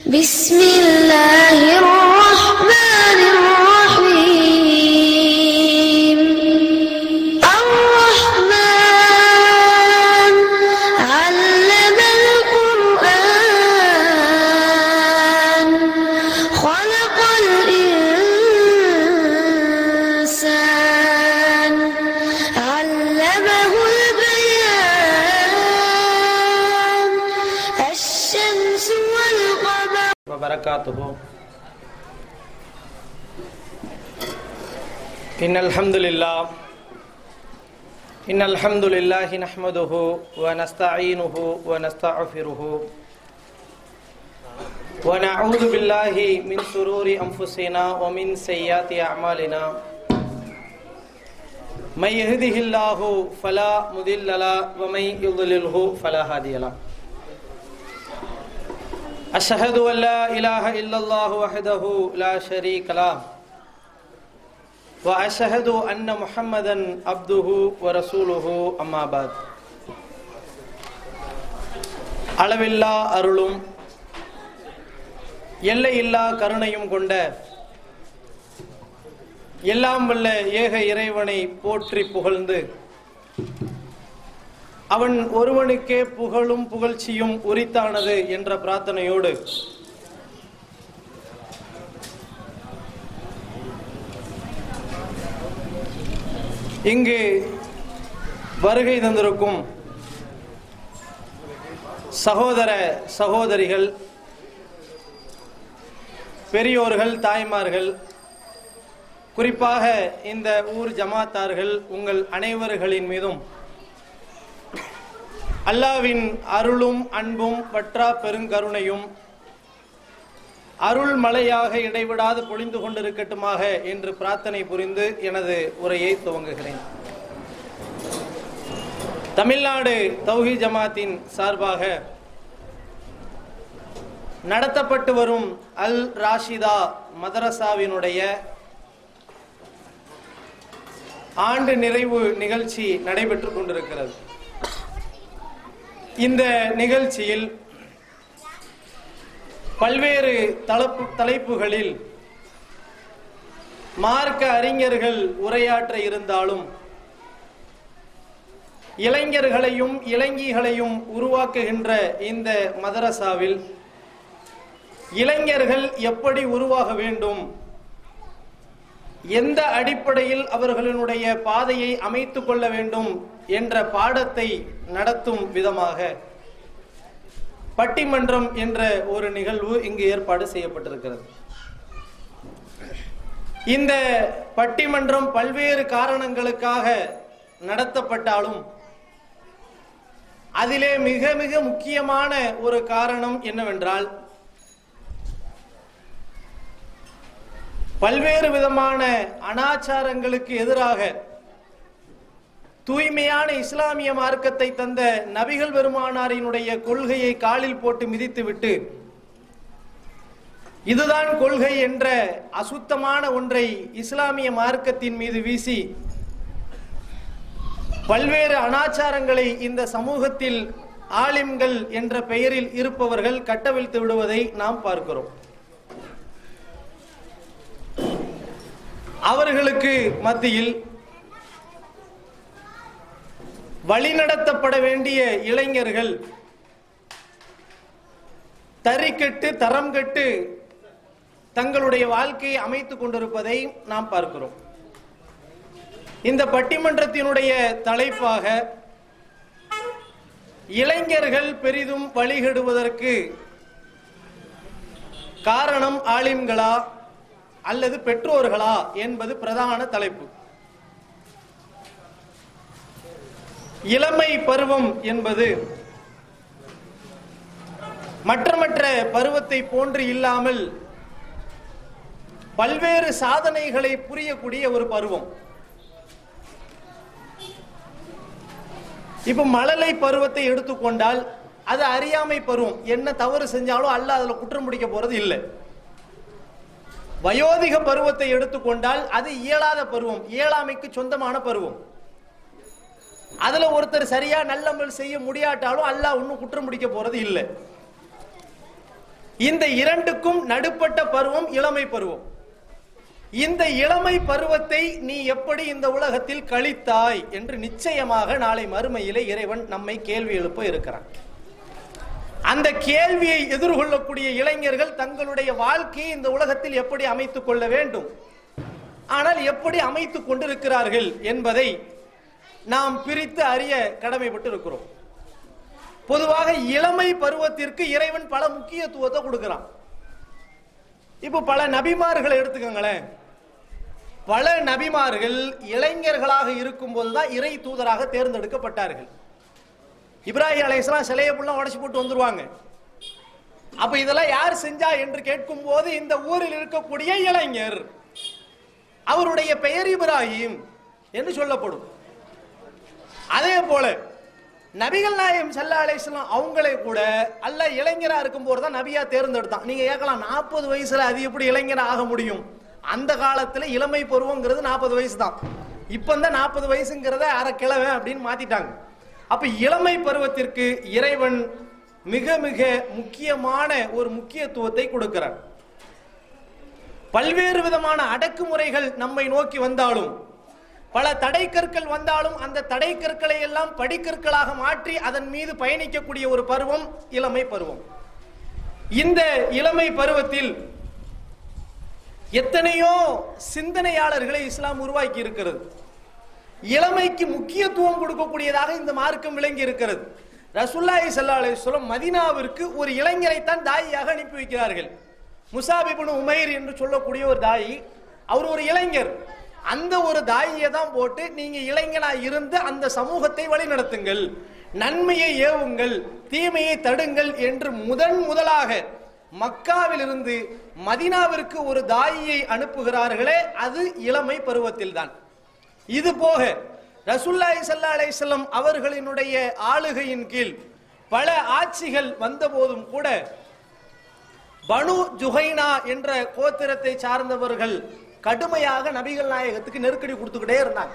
بسم الله الرحمن الرحيم الرحمن علم القرآن خلق الإنسان علمه البيان الشمس والقمر وبركاته. إن الحمد لله نحمده ونستعينه ونستغفره ونعوذ بالله من شرور أنفسنا ومن سيئات أعمالنا من يهده الله فلا مضل له ومن يضلله فلا هادي له. أشهد أن لا إله إلا الله وحده لا شريك له وأشهد أن محمدا عبده ورسوله أما بعد. அளவில்லா அருளும் எல்லையில்லா கருணையும் கொண்ட எல்லாம் வல்ல ஏக இறைவனை போற்றி புகழ்ந்து அவன் ஒருவனுக்கே புகழும் புகழ்ச்சியும் உரித்தானது என்ற பிரார்த்தனையோடு இங்கு வருகை தந்திருக்கும் சகோதர சகோதரிகள், பெரியோர்கள், தாய்மார்கள், குறிப்பாக இந்த ஊர் ஜமாத்தார்கள் உங்கள் அனைவர்களின் மீதும் அல்லாஹ்வின் அருளும் அன்பும் வற்றா பெருங்கருணையும் அருள் மழையாக இடைவிடாது பொழிந்து கொண்டிருக்கட்டுமாக என்று பிரார்த்தனை புரிந்து எனது உரையை துவங்குகிறேன். தமிழ்நாடு தௌஹீத் ஜமாத்தின் சார்பாக நடத்தப்பட்டு வரும் அல் ராஷிதா மதரசாவினுடைய ஆண்டு நிறைவு நிகழ்ச்சி நடைபெற்று கொண்டிருக்கிறது. இந்த நிகழ்ச்சியில் பல்வேறு தலைப்புகளில் மார்க்க அறிஞர்கள் உரையாற்ற இருந்தாலும் இளைஞர்களையும் இளைஞிகளையும் உருவாக்குகின்ற இந்த மதரசாவில் இளைஞர்கள் எப்படி உருவாக வேண்டும், எந்த அடிப்படையில் அவர்களுடைய பாதையை அமைத்துக் கொள்ள வேண்டும் என்ற பாடத்தை நடத்தும் விதமாக பட்டிமன்றம் என்ற ஒரு நிகழ்வு இங்கு ஏற்பாடு செய்யப்பட்டிருக்கிறது. இந்த பட்டிமன்றம் பல்வேறு காரணங்களுக்காக நடத்தப்பட்டாலும் அதிலே மிக மிக முக்கியமான ஒரு காரணம் என்னவென்றால், பல்வேறு விதமான அனாச்சாரங்களுக்கு எதிராக தூய்மையான இஸ்லாமிய மார்க்கத்தை தந்த நபிகள் பெருமானாரினுடைய கொள்கையை காலில் போட்டு மிதித்துவிட்டு இதுதான் கொள்கை என்ற அசுத்தமான ஒன்றை இஸ்லாமிய மார்க்கத்தின் மீது வீசி பல்வேறு அனாச்சாரங்களை இந்த சமூகத்தில் ஆலிம்கள் என்ற பெயரில் இருப்பவர்கள் கட்டவிழ்த்து விடுவதை நாம் பார்க்கிறோம். அவர்களுக்கு மத்தியில் வழிநடத்தப்பட வேண்டிய இளைஞர்கள் தறிக்கெட்டு தரம் கெட்டு தங்களுடைய வாழ்க்கையை அமைத்துக் கொண்டிருப்பதை நாம் பார்க்கிறோம். இந்த பட்டிமன்றத்தினுடைய தலைப்பாக இளைஞர்கள் பெரிதும் வழிகெடுவதற்கு காரணம் ஆலிம்களா அல்லது பெற்றோர்களா என்பது பிரதான தலைப்பு. இளமை பருவம் என்பது மற்ற பருவத்தை போன்று இல்லாமல் பல்வேறு சாதனைகளை புரியக்கூடிய ஒரு பருவம். இப்ப மழலை பருவத்தை எடுத்துக்கொண்டால் அது அறியாமை பருவம். என்ன தவறு செஞ்சாலும் அல்லாஹ் அதுல குற்றம் முடிக்க போறது இல்லை. வயோதிக பருவத்தை எடுத்துக்கொண்டால் அது இயலாத பருவம், இயலாமைக்கு சொந்தமான பருவம். அதுல ஒருத்தர் சரியா நல்லமல் செய்ய முடியாட்டாலும் அல்லாஹ் ஒன்னும் குற்றம் முடிக்க போறது இல்லை. இந்த இரண்டுக்கும் நடுப்பட்ட பருவம் இளமை பருவம். இந்த இளமை பருவத்தை நீ எப்படி இந்த உலகத்தில் கழித்தாய் என்று நிச்சயமாக நாளை மறுமையிலே இறைவன் நம்மை கேள்வி எழுப்ப இருக்கிறான். அந்த கேள்வியை எதிர்கொள்ளக்கூடிய இளைஞர்கள் தங்களுடைய வாழ்க்கையை இந்த உலகத்தில் எப்படி அமைத்துக் கொள்ள வேண்டும், ஆனால் எப்படி அமைத்துக் கொண்டிருக்கிறார்கள் என்பதை நாம் பிரித்து அறிய கடமைப்பட்டு இருக்கிறோம். பொதுவாக இளமை பருவத்திற்கு இறைவன் பல முக்கியத்துவத்தை கொடுக்கிறான். இப்போ பல நபிமார்களை எடுத்துக்கங்களேன். பல நபிமார்கள் இளைஞர்களாக இருக்கும் போதுதான் இறை தூதராக தேர்ந்தெடுக்கப்பட்டார்கள். இப்ராஹிம் அலைஹிஸ்ஸலாம் சிலையை புல்லாம் உடைச்சு போட்டு வந்துருவாங்க. அப்ப இதெல்லாம் யார் செஞ்சா என்று கேட்கும் போது இந்த ஊரில் இருக்கக்கூடிய இளைஞர், அவருடைய பெயர் இப்ராஹிம் என்று சொல்லப்படும். அதே போல நபிகள் நாயகம் ஸல்லல்லாஹு அலைஹி வஸல்லம் அவங்களே கூட அல்லாஹ் இளைஞரா இருக்கும் போது தான் நபியா தேர்ந்தெடுத்தான். நீங்க கேட்கலாம் 40 வயசுல அது எப்படி இளைஞரா ஆக முடியும்? அந்த காலத்துல இளமை பருவங்கிறது 40 வயசு தான். இப்ப இந்த 40 வயசுங்கிறத அரை கிழவன் அப்படின்னு மாத்திட்டாங்க. அப்ப இளமை பருவத்திற்கு இறைவன் மிக மிக முக்கியமான ஒரு முக்கியத்துவத்தை கொடுக்கிறார். பல்வேறு விதமான அடக்குமுறைகள் நம்மை நோக்கி வந்தாலும், பல தடை கற்கள் வந்தாலும் அந்த தடை கற்களை எல்லாம் படிக்கற்களாக மாற்றி அதன் மீது பயணிக்கக்கூடிய ஒரு பருவம் இளமை பருவம். இந்த இளமை பருவத்தில் எத்தனையோ சிந்தனையாளர்களை இஸ்லாம் உருவாக்கி இருக்கிறது. இளமைக்கு முக்கியத்துவம் கொடுக்கக்கூடியதாக இந்த மார்க்கம் விளங்கி இருக்கிறது. ரசூலுல்லாஹி ஸல்லல்லாஹு அலைஹி வஸல்லம் மதீனாவிற்கு ஒரு இளைஞரை தான் தாயியாக அனுப்பி வைக்கிறார்கள். முஸாப் இப்னு உமைர் என்று சொல்லக்கூடிய ஒரு தாயி, அவர் ஒரு இளைஞர். அந்த ஒரு தாயியை தான் போட்டு நீங்க இளைஞனா இருந்து அந்த சமூகத்தை வழிநடத்துங்கள், நன்மையை ஏவுங்கள், தீமையை தடுங்கள் என்று முதலாக மக்காவில் இருந்து மதீனாவிற்கு ஒரு தாயியை அனுப்புகிறார்களே, அது இளமை பருவத்தில் தான். இது போக ரசூலுல்லாஹி ஸல்லல்லாஹு அலைஹி வஸல்லம் அவர்களினுடைய ஆளுகையின் கீழ் பல ஆட்சிகள் வந்த போதும் கூட பனு ஜுஹைனா என்ற கோத்திரத்தை சார்ந்தவர்கள் கடுமையாக நபிகள் நாயகத்துக்கு நெருக்கடி கொடுத்துக்கிட்டே இருந்தாங்க.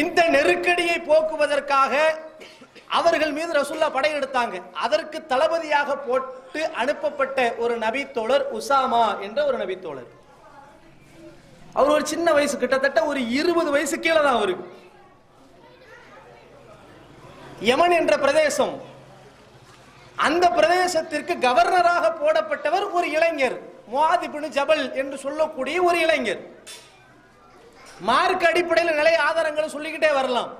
இந்த நெருக்கடியை போக்குவதற்காக அவர்கள் மீது ரசூலுல்லாஹ் படையெடுத்தாங்க. அதற்கு தளபதியாக போட்டு அனுப்பப்பட்ட ஒரு நபி தோழர் உசாமா என்ற ஒரு நபி தோழர். அவர் ஒரு சின்ன வயசு, கிட்டத்தட்ட ஒரு 20 வயசு கீழே தான் அவருக்கு. யமன் என்ற பிரதேசம், அந்த பிரதேசத்திற்கு கவர்னராக போடப்பட்டவர் ஒரு இளைஞர், முஆத் இப்னு ஜபல் என்று சொல்லக்கூடிய ஒரு இளைஞர். மார்க் அடிப்படையில் நிலை ஆதாரங்களை சொல்லிக்கிட்டே வரலாம்.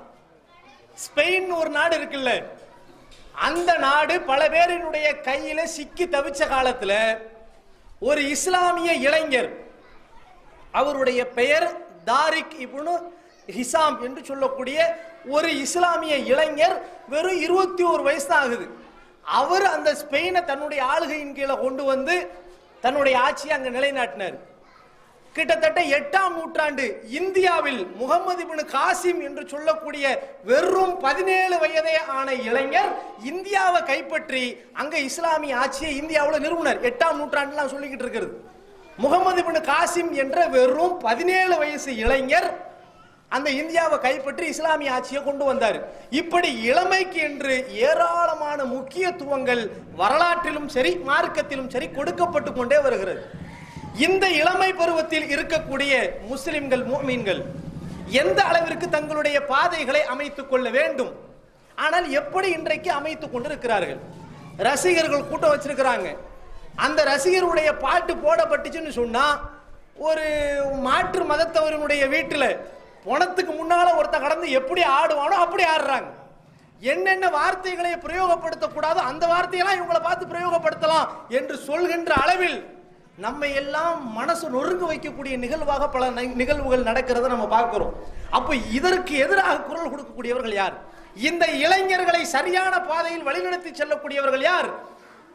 ஸ்பெயின் ஒரு நாடு இருக்குல்ல, அந்த நாடு பல பேரினுடைய கையில சிக்கி தவிச்ச காலத்துல ஒரு இஸ்லாமிய இளைஞர், அவருடைய பெயர் தாரிக் இப்னு ஹிசாம் என்று சொல்லக்கூடிய ஒரு இஸ்லாமிய இளைஞர், வெறும் 21 வயசு தான் ஆகுது. அவர் அந்த ஸ்பெயினை தன்னுடைய ஆளுகையின் கீழே கொண்டு வந்து தன்னுடைய ஆட்சியை அங்க நிலைநாட்டினார். கிட்டத்தட்ட 8ஆம் நூற்றாண்டு இந்தியாவில் முகமது இப்னு காசிம் என்று சொல்லக்கூடிய வெறும் 17 வயதே ஆன இளைஞர் இந்தியாவை கைப்பற்றி அங்க இஸ்லாமிய ஆட்சியை இந்தியாவில் நிறுவனர். 8ஆம் நூற்றாண்டுலாம் சொல்லிக்கிட்டு இருக்கிறது. முகமது இப்னு காசிம் என்ற வெறும் 17 வயசு இளைஞர் அந்த இந்தியாவை கைப்பற்றி இஸ்லாமிய ஆட்சியை கொண்டு வந்தார். இப்படி இளமைக்கு என்று ஏராளமான முக்கியத்துவங்கள் வரலாற்றிலும் சரி மார்க்கத்திலும் சரி கொடுக்கப்பட்டு கொண்டே வருகிறது. இந்த இளமை பருவத்தில் இருக்கக்கூடிய முஸ்லிம்கள், முஃமின்கள் எந்த அளவிற்கு தங்களுடைய பாதைகளை அமைத்துக் கொள்ள வேண்டும், ஆனால் எப்படி இன்றைக்கு அமைத்துக் கொண்டிருக்கிறார்கள்? ரசிகர்கள் கூட்டம் வச்சிருக்கிறாங்க. அந்த ரசிகருடைய பாட்டு போடப்பட்டுச்சுன்னு சொன்னா ஒரு மாற்று மதத்தவருடைய வீட்டுல பணத்துக்கு முன்னால ஒருத்த கடந்து எப்படி ஆடுவானோ அப்படி ஆடுறாங்க. என்னென்ன வார்த்தைகளை பிரயோகப்படுத்தக்கூடாதோ அந்த வார்த்தையெல்லாம் இவங்களை பார்த்து பிரயோகப்படுத்தலாம் என்று சொல்கின்ற அளவில் நம்மை எல்லாம் மனசு நொறுங்க வைக்கக்கூடிய நிகழ்வாக பல நிகழ்வுகள் நடக்கிறத நம்ம பார்க்கிறோம். அப்ப இதற்கு எதிராக குரல் கொடுக்கக்கூடியவர்கள் யார்? இந்த இளைஞர்களை சரியான பாதையில் வழிநடத்தி செல்லக்கூடியவர்கள் யார்?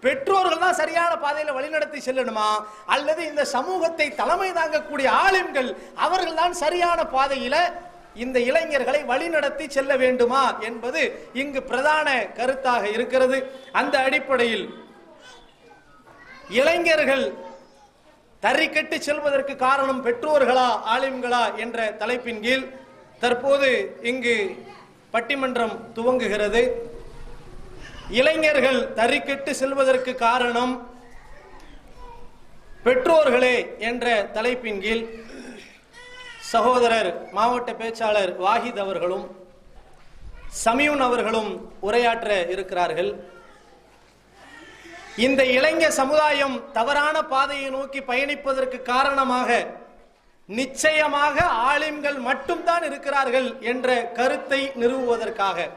பெற்றோர்கள் தான் சரியான பாதையில வழிநடத்தி செல்லணுமா, அல்லது இந்த சமூகத்தை தலைமை தாங்கக்கூடிய ஆளும்கள் அவர்கள் தான் சரியான பாதையில இந்த இளைஞர்களை வழிநடத்தி செல்ல வேண்டுமா என்பது இங்கு பிரதான கருத்தாக இருக்கிறது. அந்த அடிப்படையில் இளைஞர்கள் தறிக்கட்டு செல்வதற்கு காரணம் பெற்றோர்களா ஆலிம்களா என்ற தலைப்பின் கீழ் தற்போது இங்கு பட்டிமன்றம் துவங்குகிறது. இளைஞர்கள் தறிக்கட்டு செல்வதற்கு காரணம் பெற்றோர்களே என்ற தலைப்பின் கீழ் சகோதரர் மாவட்ட பேச்சாளர் வாஹித் அவர்களும் சமியூன் அவர்களும் உரையாற்ற இருக்கிறார்கள். இந்த இளைஞர் சமுதாயம் தவறான பாதையை நோக்கி பயணிப்பதற்கு காரணமாக நிச்சயமாக ஆலிம்கள் மட்டும்தான் இருக்கிறார்கள் என்ற கருத்தை நிறுவுவதற்காக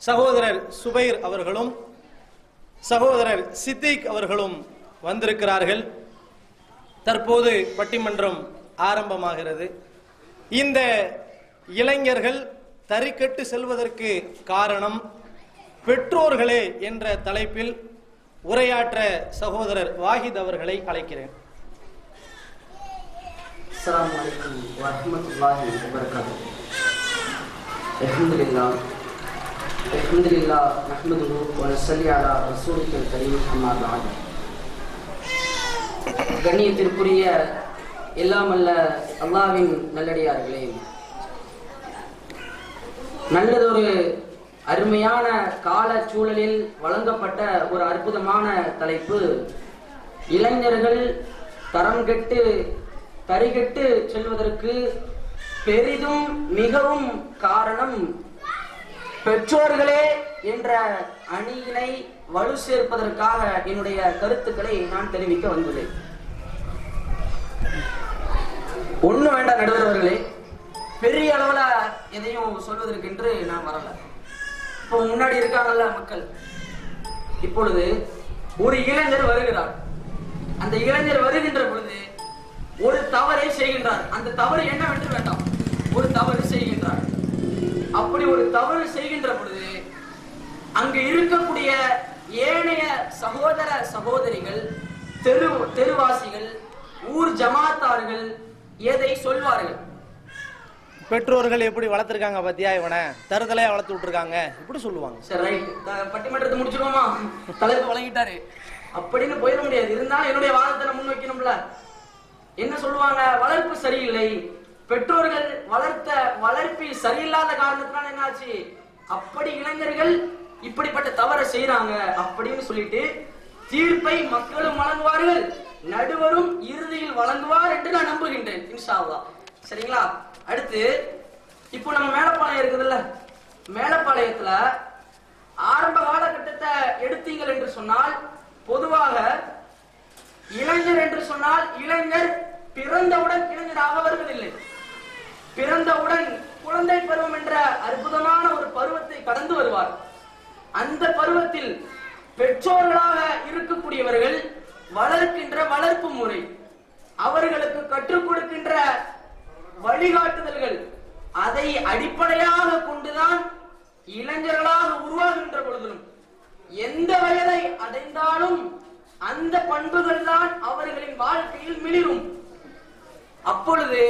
சகோதரர் சுபைர் அவர்களும் சகோதரர் சித்திக் அவர்களும் வந்திருக்கிறார்கள். தற்போது பட்டிமன்றம் ஆரம்பமாகிறது. இந்த இளைஞர்கள் தறிக்கட்டு செல்வதற்கு காரணம் பெற்றோர்களே என்ற தலைப்பில் உரையாற்ற சகோதரர் வாஹித் அவர்களை அழைக்கிறேன். அஸ்ஸலாமு அலைக்கும் வரஹ்மத்துல்லாஹி வபரகாத்துஹு. அல்ஹம்துலில்லாஹ் நஹ்மதுஹு வ நஸல்லி அலா ரசூலில் கரீம் அம்மா பஅத். கண்ணியத்திற்குரிய எல்லாமல்ல அல்லாஹ்வின் நல்லடியார்களே, நல்லதொரு அருமையான கால சூழலில் வழங்கப்பட்ட ஒரு அற்புதமான தலைப்பு, இளைஞர்கள் தரம் கெட்டு தறிகெட்டு செல்வதற்கு பெரிதும் மிகவும் காரணம் பெற்றோர்களே என்ற அணியினை வலு சேர்ப்பதற்காக என்னுடைய கருத்துக்களை நான் தெரிவிக்க வந்துள்ளேன். ஒண்ணு வேண்டாம் நடுவர்களே, பெரிய அளவுல எதையும் சொல்வதற்கென்று நான் வரல. இப்போ முன்னாடி இருக்காங்கல்ல மக்கள், இப்பொழுது ஒரு இளைஞர் வருகிறார். அந்த இளைஞர் வருகின்ற பொழுது ஒரு தவறை செய்கின்றார். அந்த தவறு என்னவென்று வேண்டாம், ஒரு தவறு செய்கின்றார். அப்படி ஒரு தவறு செய்கின்ற பொழுது அங்கு இருக்கக்கூடிய ஏனைய சகோதர சகோதரிகள், தெருவாசிகள், ஊர் ஜமாத்தார்கள் எதை சொல்வார்கள்? பெற்றோர்கள் எப்படி வளர்த்திருக்காங்க பாத்தியா, இவனை தருதலையா வளர்த்து விட்டுருக்காங்க, இப்படி சொல்லுவாங்க. சரி, ரைட், பட்டிமன்றத்தை முடிச்சிருவோமா? தலைப்பு வழங்கிட்டாரு அப்படின்னு போயிட முடியாது. இருந்தாலும் என்னுடைய வாதத்தை முன் வைக்கணும்ல. என்ன சொல்லுவாங்க? வளர்ப்பு சரியில்லை, பெற்றோர்கள் வளர்த்த வளர்ப்பில் சரியில்லாத காரணத்தினால என்னாச்சு, அப்படி இளைஞர்கள் இப்படிப்பட்ட தவறை செய்யறாங்க அப்படின்னு சொல்லிட்டு தீர்ப்பை மக்களும் வழங்குவார்கள், நடுவரும் இறுதியில் வழங்குவார் என்று நான் நம்புகின்றேன், இன்ஷா அல்லாஹ். சரிங்களா? அடுத்து இப்போ நம்ம மேலப்பாளையம் இருக்குதுல்ல, மேலப்பாளையத்துல ஆரம்ப காலகட்டத்தை எடுத்தீங்கள் என்று சொன்னால், பொதுவாக இளைஞர் என்று சொன்னால் இளைஞர் பிறந்தவுடன் இளைஞராக வருவதில்லை. பிறந்தவுடன் குழந்தை பருவம் என்ற அற்புதமான ஒரு பருவத்தை கடந்து வருவார். அந்த பருவத்தில் பெற்றோர்களாக இருக்கக்கூடியவர்கள் வளர்க்கின்ற வளர்ப்பு முறை, அவர்களுக்கு கற்றுக் கொடுக்கின்ற வழிகாட்டுதல்கள், அதை அடிப்படையாக கொண்டுதான் இளைஞர்களாக உருவாகின்ற பொழுதிலும் எந்த வயதை அடைந்தாலும் அந்த பண்புகள் தான் அவர்களின் வாழ்க்கையில் மிளிரும். அப்பொழுது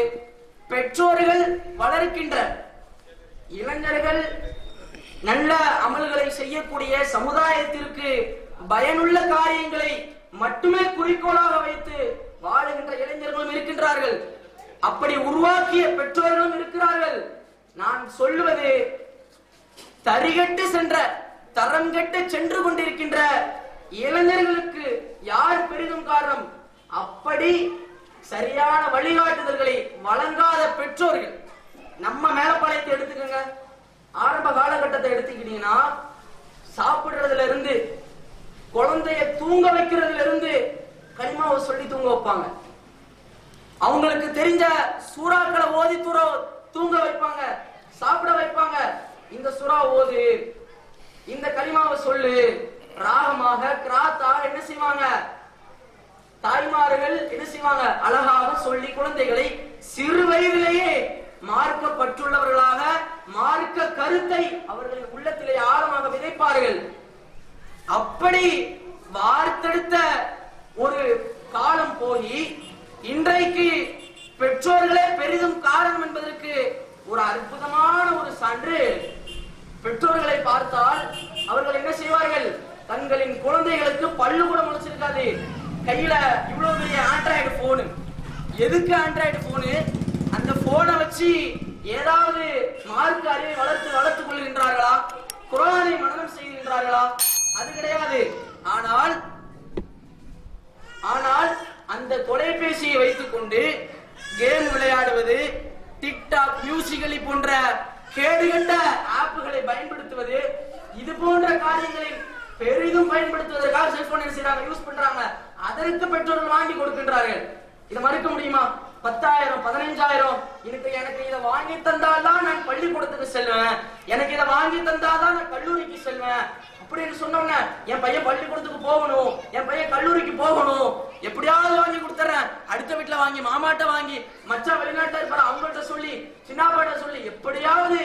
பெற்றோர்கள் வளர்க்கின்ற இளைஞர்கள் நல்ல அமல்களை செய்யக்கூடிய, சமுதாயத்திற்கு பயனுள்ள காரியங்களை மட்டுமே குறிக்கோளாக வைத்து வாழுகின்ற இளைஞர்களும் இருக்கின்றார்கள். அப்படி உருவாக்கிய பெற்றோர்களும் இருக்கிறார்கள். நான் சொல்லுவது, தறிகட்டு சென்ற, தரம் கெட்டு சென்று கொண்டிருக்கின்ற இளைஞர்களுக்கு யார் பெரிதும் காரணம்? அப்படி சரியான வழிகாட்டுதல்களை வழங்காத பெற்றோர்கள். நம்ம மேலப்பாளையத்தை எடுத்துக்கோங்க, ஆரம்ப காலகட்டத்தை எடுத்துக்கிட்டீங்கன்னா, சாப்பிடுறதுல இருந்து குழந்தைய தூங்க வைக்கிறதுல இருந்து கலிமாவை சொல்லி தூங்க வைப்பாங்க. அவங்களுக்கு தெரிஞ்ச சூறாக்களை ஓதி தூங்க வைப்பாங்க, சாப்பிட வைப்பாங்க. இந்த சூறா ஓது, இந்த கலிமாவை சொல்லு, ராகமாக கிராத்தாக என்ன செய்வாங்க, தாய்மார்கள் என்ன செய்வாங்க, அழகாக சொல்லி குழந்தைகளை சிறு வயதிலேயே மார்க்கப்பட்டுள்ளவர்களாக மார்க்க கருத்தை அவர்களின் உள்ளத்திலே ஆழமாக விதைப்பார்கள். அப்படி வார்த்தெடுத்த ஒரு காலம் போய் இன்றைக்கு பெற்றோர்களே பெரிதும் காரணம் என்பதற்கு ஒரு அற்புதமான ஒரு சான்று. பெற்றோர்களை பார்த்தால் அவர்கள் என்ன செய்வார்கள், தங்களின் குழந்தைகளுக்கு பல்லு கூட முளைச்சிருக்காது, கையில இவ்வளவு பெரிய ஆண்ட்ராய்டு போனு. எதுக்கு ஆண்ட்ராய்டு போனு? அந்த போனை வச்சு ஏதாவது மார்க்க அறிவை வளர்த்துக் கொள்கின்றார்களா, குர்ஆனை மனனம் செய்கின்றார்களா? அது கிடையாது. ஆனால் அந்த அந்த தொலைபேசியை வைத்துக் கொண்டு கேம் விளையாடுவது, டிக்டாக், மியூசிக்கலி போன்ற கேடுகட்ட ஆப்புகளை பயன்படுத்துவது, இது போன்ற காரியங்களை பெரிதும் பயன்படுத்துவதற்காக செல்போன் என்ன செய்றாங்க, யூஸ் பண்றாங்க. அதற்கு பெற்றோர்கள் வாங்கி கொடுக்கின்றார்கள். இதை மறுக்க முடியுமா? 10,000 15,000 எனக்கு இதை வாங்கி தந்தால்தான் நான் பள்ளிக்கூடத்துக்கு செல்வேன், எனக்கு இதை வாங்கி தந்தாதான் நான் கல்லூரிக்கு செல்வேன் அப்படின்னு சொன்னோம்னா, என் பையன் பள்ளிக்கூடத்துக்கு போகணும், என் பையன் கல்லூரிக்கு போகணும், எப்படியாவது வாங்கி கொடுத்துறேன். அடுத்த வீட்டுல வாங்கி, மாமாட்ட வாங்கி, மச்சான் வெளிநாட்டுல இருப்பாரு அவங்கள்ட்ட சொல்லி, சின்னாப்பாட்ட சொல்லி, எப்படியாவது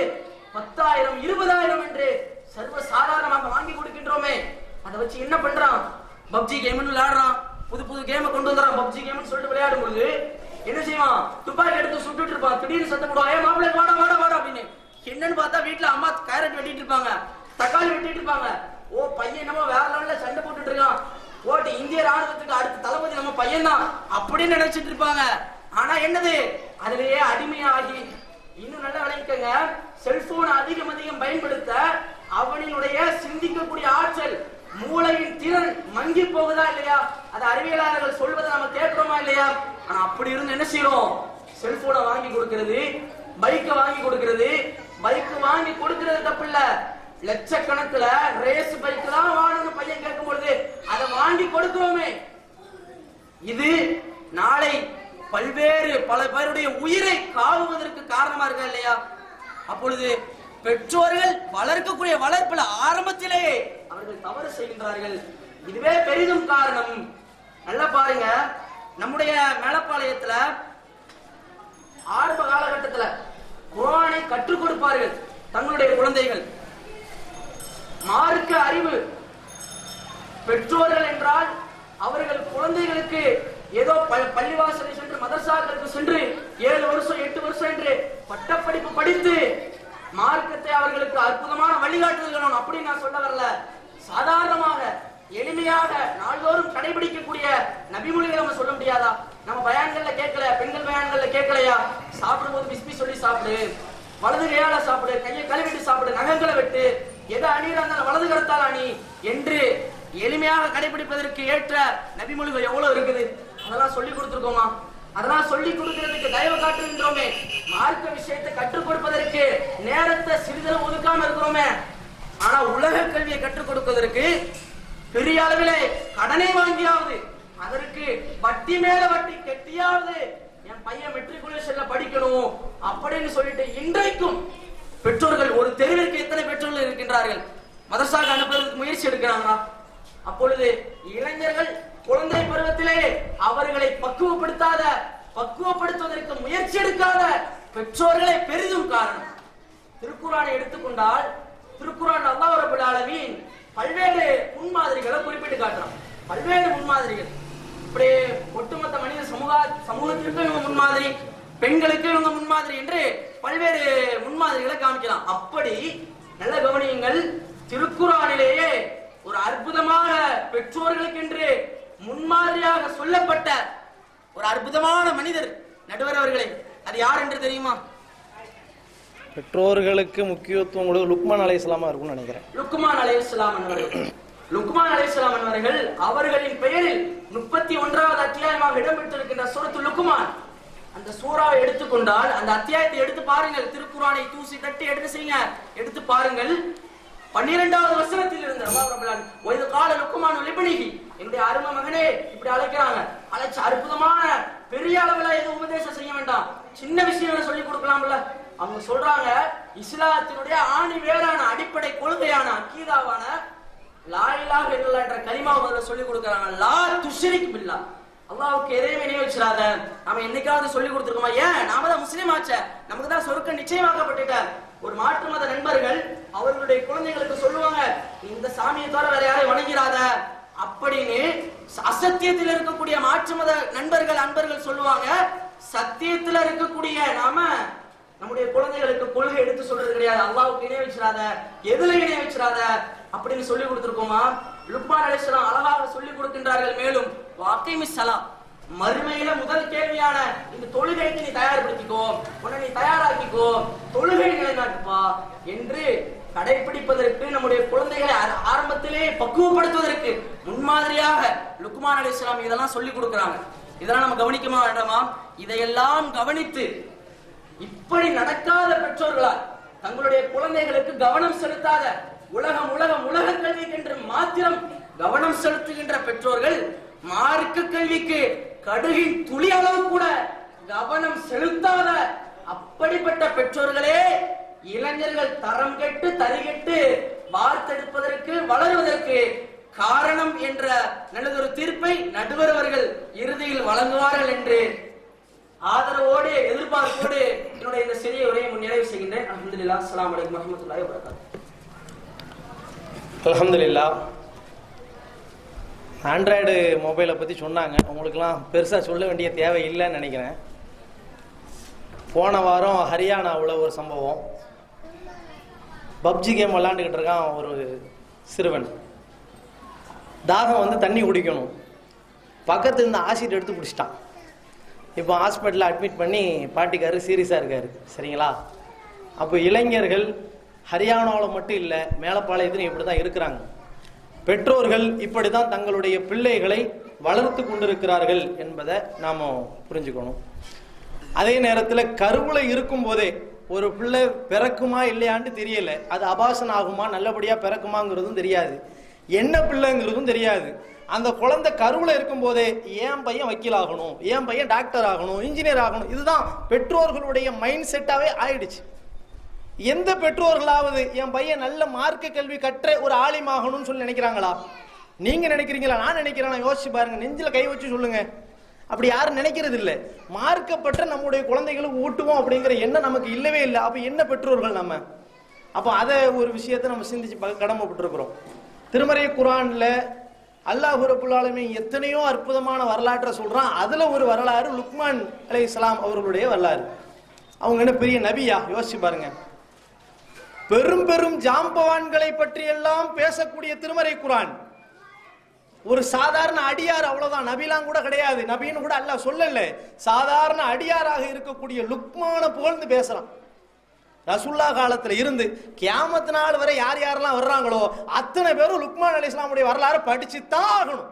10,000 20,000 என்று சர்வ சாதாரணமாக வாங்கி கொடுக்கின்றோமே. அதை வச்சு என்ன பண்றான்? பப்ஜி கேம்னு விளையாடுறான். புது புது கேமை கொண்டு வந்துறான். பப்ஜி கேம்னு சொல்லிட்டு விளையாடும் பொழுது என்ன செய்வான்? துப்பாக்கி எடுத்து சுட்டுட்டு இருப்பான். திடீர்னு சத்தம் போடுவான், ஏ மாப்பிள்ளை வாடா வாடா வாடா அப்படின்னு. என்னன்னு பார்த்தா வீட்டுல அம்மா கேரட் வெட்டிட்டு இருப்பாங்க, தக்காளி வெட்டிட்டு இருப்பாங்க. ஓ, பையன் என்னமோ வேற லெவல்ல சண்டை போட்டுட்டு இருக்கான், ஓட்டு இந்திய ராணுவத்துக்கு அடுத்த தளபதி நம்ம பையன் தான் அப்படின்னு நினைச்சிட்டு இருப்பாங்க. ஆனா என்னது, அதுலயே அடிமையாகி, இன்னும் நல்லா விளங்கிக்கங்க, செல்போன் அதிகம் பயன்படுத்த அவனினுடைய சிந்திக்கக்கூடிய ஆற்றல், மூளையின் திறன் மங்கி போகுதா இல்லையா? அது அறிவியலாளர்கள் சொல்வதை நம்ம கேட்கிறோமா இல்லையா? ஆனா அப்படி இருந்து என்ன செய்யறோம்? செல்போனை வாங்கி கொடுக்கிறது, பைக்கை வாங்கி கொடுக்கிறது. பைக் வாங்கி கொடுக்கிறது தப்பு இல்ல, லட்சக்கணக்குல ரேஸ் பைக் தான் வாங்கணும் பையன் கேட்கும் பொழுது அதை வாங்கி கொடுக்கிறோமே, இது நாளை பல்வேறு பல பேருடைய உயிரை காவுவதற்கு காரணமா இருக்கா இல்லையா? அப்பொழுது பெற்றோர்கள் வளர்க்கக்கூடிய வளர்ப்புல ஆரம்பத்திலே அவர்கள் தவறு செய்கின்றார்கள். இதுவே பெரிதும் காரணம். நல்லா பாருங்க, நம்முடைய மேலப்பாளையத்துல ஆரம்ப காலகட்டத்துல குர்ஆனை கற்றுக் கொடுப்பார்கள் தங்களுடைய குழந்தைகள். மார்க்க அறிவு பெற்றோர்கள் என்றால் அவர்கள் குழந்தைகளுக்கு ஏதோ பள்ளிவாசலை சென்று மதரசாக்களுக்கு சென்று 7 வருஷம் 8 வருஷம் என்று பட்டப்படிப்பு படித்து மார்க்கத்தை அவர்களுக்கு அற்புதமான வழிகாட்டுதல் அப்படின்னு நான் சொல்ல வரல. சாதாரணமாக எளிமையாக நாள்தோறும் கடைபிடிக்கக்கூடிய நபிமொழிகளை நம்ம சொல்ல முடியாதா? நம்ம பயான்கள்ல கேட்கல, பெண்கள் பயான்கள்ல கேட்கலையா? சாப்பிடும் போது பிஸ்மி சொல்லி சாப்பிடு, வலது கையால சாப்பிடு, கையை கழுவிட்டு சாப்பிடு, நகங்களை வெட்டு, எதை அணியில இருந்தாலும் வலது கருத்தால் அணி என்று எளிமையாக கடைபிடிப்பதற்கு ஏற்ற நபிமொழிகள் எவ்வளவு இருக்குது? அதெல்லாம் சொல்லி கொடுத்துருக்கோமா? அதெல்லாம் சொல்லி கொடுக்கிறதுக்கு தயவு காட்டுகின்றோமே. மார்க்க விஷயத்தை கற்றுக் கொடுப்பதற்கு நேரத்தை சிறிதளவு ஒதுக்காம இருக்கிறோமே. ஆனா உலக கல்வியை கற்றுக் கொடுப்பதற்கு பெரிய அளவிலே கடனை வாங்கியாவது, அதற்கு வட்டி மேல வட்டி கட்டியாவது என் பையன் மெட்ரிகுலேஷன்ல படிக்கணும் அப்படின்னு சொல்லிட்டு இன்றைக்கும் பெற்றோர்கள், ஒரு தெருவிற்கு எத்தனை பெற்றோர்கள் இருக்கின்றார்கள், மதரசாக்கு அனுப்புவதற்கு முயற்சி எடுக்கிறாங்களா? அப்பொழுது இளைஞர்கள் குழந்தை பருவத்திலே அவர்களை பக்குவப்படுத்துவதற்கு முயற்சி எடுக்காத பெற்றோர்களே பெரிதும் காரணம். திருக்குர்ஆனை எடுத்துக்கொண்டால், திருக்குர்ஆன் அல்லாஹ் ரப்பல் ஆலமீன் பல்வேறு முன்மாதிரிகளை குறிப்பிட்டு காட்டுறான். பல்வேறு முன்மாதிரிகள், இப்படி ஒட்டுமொத்த மனித சமூகத்திற்கு இவங்க முன்மாதிரி, பெண்களுக்கு இவங்க முன்மாதிரி என்று பல்வேறு முன்மாதிரிகளை காமிக்கலாம். அப்படி நல்ல கவனியுங்கள், திருக்குர்ஆனிலேயே ஒரு அற்புதமான பெற்றோர்களுக்கு என்று முன்மாதிரியாக சொல்லப்பட்ட ஒரு அற்புதமான மனிதர் நடுவர் அவர்களே, அது யார் என்று தெரியுமா? பெற்றோர்களுக்கு முக்கியத்துவம் கொடுத்து லுக்மான் அலைஹிஸ்ஸலாம் இருக்கும்னு நினைக்கிறேன். லுக்மான் அலைஹிஸ்ஸலாம் அவர்கள், லுக்மான் அலைஹிஸ்ஸலாம் அவர்கள் அவர்களின் பெயரில் 31வது அத்தியாயமாக இடம்பெற்றிருக்கின்ற சூரத்து லுக்மான். அந்த சூறாவை எடுத்துக்கொண்டால், அந்த அத்தியாயத்தை எடுத்து பாருங்கள், திருக்குர்ஆனை தூசி தட்டி எடுத்து பாருங்கள். 12வது வசனத்தில் இருந்து அல்லாஹ் ரப்பல் ஆலமீன் ஒய்து கால லுக்மான் லிப்னிஹி, என்னுடைய அருமை மகனே இப்படி அழைக்கிறாங்க. அழைச்சு அற்புதமான பெரிய அளவுல எதுவும் உபதேசம் செய்ய வேண்டாம், சின்ன விஷயங்களை சொல்லி கொடுக்கலாம்ல. அவங்க சொல்றாங்க, இஸ்லாத்தினுடைய ஆணி வேறான அடிப்படை கொள்கையான அக்கீதாவான லா இலாஹ இல்லல்லாஹ் என்ற கலிமாவை முதல்ல சொல்லி கொடுக்கறாங்க. லா துஷ்ரிக் பில்லாஹ், அல்லாஹ்வுக்கு எதையும் இணை வச்சிராத. நாம என்னைக்காவது சொல்லி கொடுத்துருக்கோமா? ஏன், நாம தான் முஸ்லீம் ஆச்சே, நமக்கு தான் சொர்க்கம் நிச்சயமாக்கப்பட்டுட்ட. ஒரு மாற்று மத நண்பர்கள் அவர்களுடைய குழந்தைகளுக்கு சொல்லுவாங்க, இந்த சாமியை தவிர வேற யாரையும் வணங்கிறாத அப்படின்னு. அசத்தியத்தில் இருக்கக்கூடிய மாற்று மத அன்பர்கள் சொல்லுவாங்க, சத்தியத்துல இருக்கக்கூடிய நாம நம்முடைய குழந்தைகளுக்கு கொள்கை எடுத்து சொல்றது கிடையாது. அல்லாஹ்வுக்கு இணை வச்சிராத, எதுல இணை வச்சிராத அப்படின்னு சொல்லி கொடுத்திருக்கோமா? லுக்மான் அலைஹிஸ்ஸலாம் அழகாக சொல்லி கொடுக்கின்றார்கள். மேலும் வாக்கிமிஸ் ஸலாம், மறுமையில முதல் கேள்வியான இந்த தொழுகைக்கு நீ தயார்படுத்திக்கோ, உன்னை நீ தயாராக்கிக்கோ, தொழுகை நிலைநாட்டுப்பா என்று கடைபிடிப்பதற்கு, நம்முடைய குழந்தைகளை ஆரம்பத்திலே பக்குவப்படுத்துவதற்கு முன்மாதிரியாக லுக்மான் அலைஹிஸ்ஸலாம் இதெல்லாம் சொல்லி கொடுக்கிறாங்க. இதெல்லாம் நம்ம கவனிக்கமா வேண்டாமா? இதையெல்லாம் கவனித்து இப்படி நடக்காத பெற்றோர்களால் தங்களுடைய குழந்தைகளுக்கு கவனம் செலுத்தாத, உலக கல்விக்கென்று மாத்திரம் கவனம் செலுத்துகின்ற பெற்றோர்கள் மார்க்க கல்விக்கு கடுகின் துளி அளவு கூட கவனம் செலுத்தாத அப்படிப்பட்ட பெற்றோர்களே இளைஞர்கள் தரம் கெட்டு தரிகெட்டு வார்த்தெடுப்பதற்கு வளருவதற்கு காரணம் என்ற நல்லதொரு தீர்ப்பை நடுவர் அவர்கள் இறுதியில் வழங்குவார்கள் என்று ஆதரவோடு எதிர்பார்ப்போடு என்னுடைய இந்த சிறிய உரையை நிறைவு செய்கின்றேன். அல்ஹம்துலில்லாஹ். அஸ்ஸலாமு அலைக்கும் வரஹ்மத்துல்லாஹி வபரகாத்துஹு. அல்ஹம்துலில்லாஹ். ஆண்ட்ராய்டு மொபைலை பற்றி சொன்னாங்க. உங்களுக்கெல்லாம் பெருசாக சொல்ல வேண்டிய தேவை இல்லைன்னு நினைக்கிறேன். போன வாரம் ஹரியானாவில் ஒரு சம்பவம். பப்ஜி கேம் விளாண்டுக்கிட்டு இருக்கான் ஒரு சிறுவன். தாகம் வந்து தண்ணி குடிக்கணும். பக்கத்து இருந்த ஆசிட் எடுத்து குடிச்சிட்டான். இப்போ ஹாஸ்பிட்டலில் அட்மிட் பண்ணி பாட்டிக்காரர் சீரியஸாக இருக்கார். சரிங்களா? அப்போ இளைஞர்கள் ஹரியானாவில் மட்டும் இல்லை, மேலப்பாளையத்திலும் இப்படி தான் இருக்கிறாங்க. பெற்றோர்கள் இப்படி தான் தங்களுடைய பிள்ளைகளை வளர்த்து கொண்டிருக்கிறார்கள் என்பதை நாம் புரிஞ்சுக்கணும். அதே நேரத்தில் கருவில் இருக்கும் போதே ஒரு பிள்ளை பிறக்குமா இல்லையான்னு தெரியல, அது அபாசன் ஆகுமா நல்லபடியாக பிறக்குமாங்கிறதும் தெரியாது, என்ன பிள்ளைங்கிறதும் தெரியாது. அந்த குழந்தை கருவில் இருக்கும் போதே என் பையன் வக்கீல் ஆகணும், என் பையன் டாக்டர் ஆகணும், இன்ஜினியர் ஆகணும், இதுதான் பெற்றோர்களுடைய மைண்ட் செட்டாகவே ஆயிடுச்சு. எந்த பெற்றோர்களாவது என் பையன் நல்ல மார்க்க கல்வி கற்ற ஒரு ஆலிமாகணும்னு சொல்லி நினைக்கிறாங்களா? நீங்க நினைக்கிறீங்களா? நான் நினைக்கிறேன். யோசிச்சு பாருங்க, நெஞ்சில கை வச்சு சொல்லுங்க. அப்படி யாரும் நினைக்கிறது இல்லை. மார்க்கப்பட்ட நம்முடைய குழந்தைகளுக்கு ஊட்டுவோம் அப்படிங்கிற எண்ணம் நமக்கு இல்லவே இல்லை. அப்ப என்ன பெற்றோர்கள் நம்ம? அப்போ அதை ஒரு விஷயத்தை நம்ம சிந்திச்சு கடமைப்பட்டிருக்கிறோம். திருமறை குர்ஆன்ல அல்லாஹ் ரப்புல் ஆலமீன் எத்தனையோ அற்புதமான வரலாற்றை சொல்றான். அதுல ஒரு வரலாறு லுக்மான் அலைஹிஸ்ஸலாம் அவர்களுடைய வரலாறு. அவங்க என்ன பெரிய நபியா? யோசிச்சு பாருங்க. பெரும் பெரும் ஜாம்பவான்களை பற்றி எல்லாம் பேசக்கூடிய திருமறை குர்ஆன் ஒரு சாதாரண அடியார், அவ்வளவுதான், நபிலாம் கூட கிடையாது, நபின்னு கூட அல்லாஹ் சொல்லல, சாதாரண அடியாராக இருக்கக்கூடிய லுக்மான புகழ்ந்து பேசுறான். ரசூல்லா காலத்துல இருந்து கியாமத் நாள் வரை யார் யாரெல்லாம் வர்றாங்களோ அத்தனை பேரும் லுக்மான் அலைஹிஸ்ஸலாமுடைய வரலாறு படிச்சுத்தான் ஆகணும்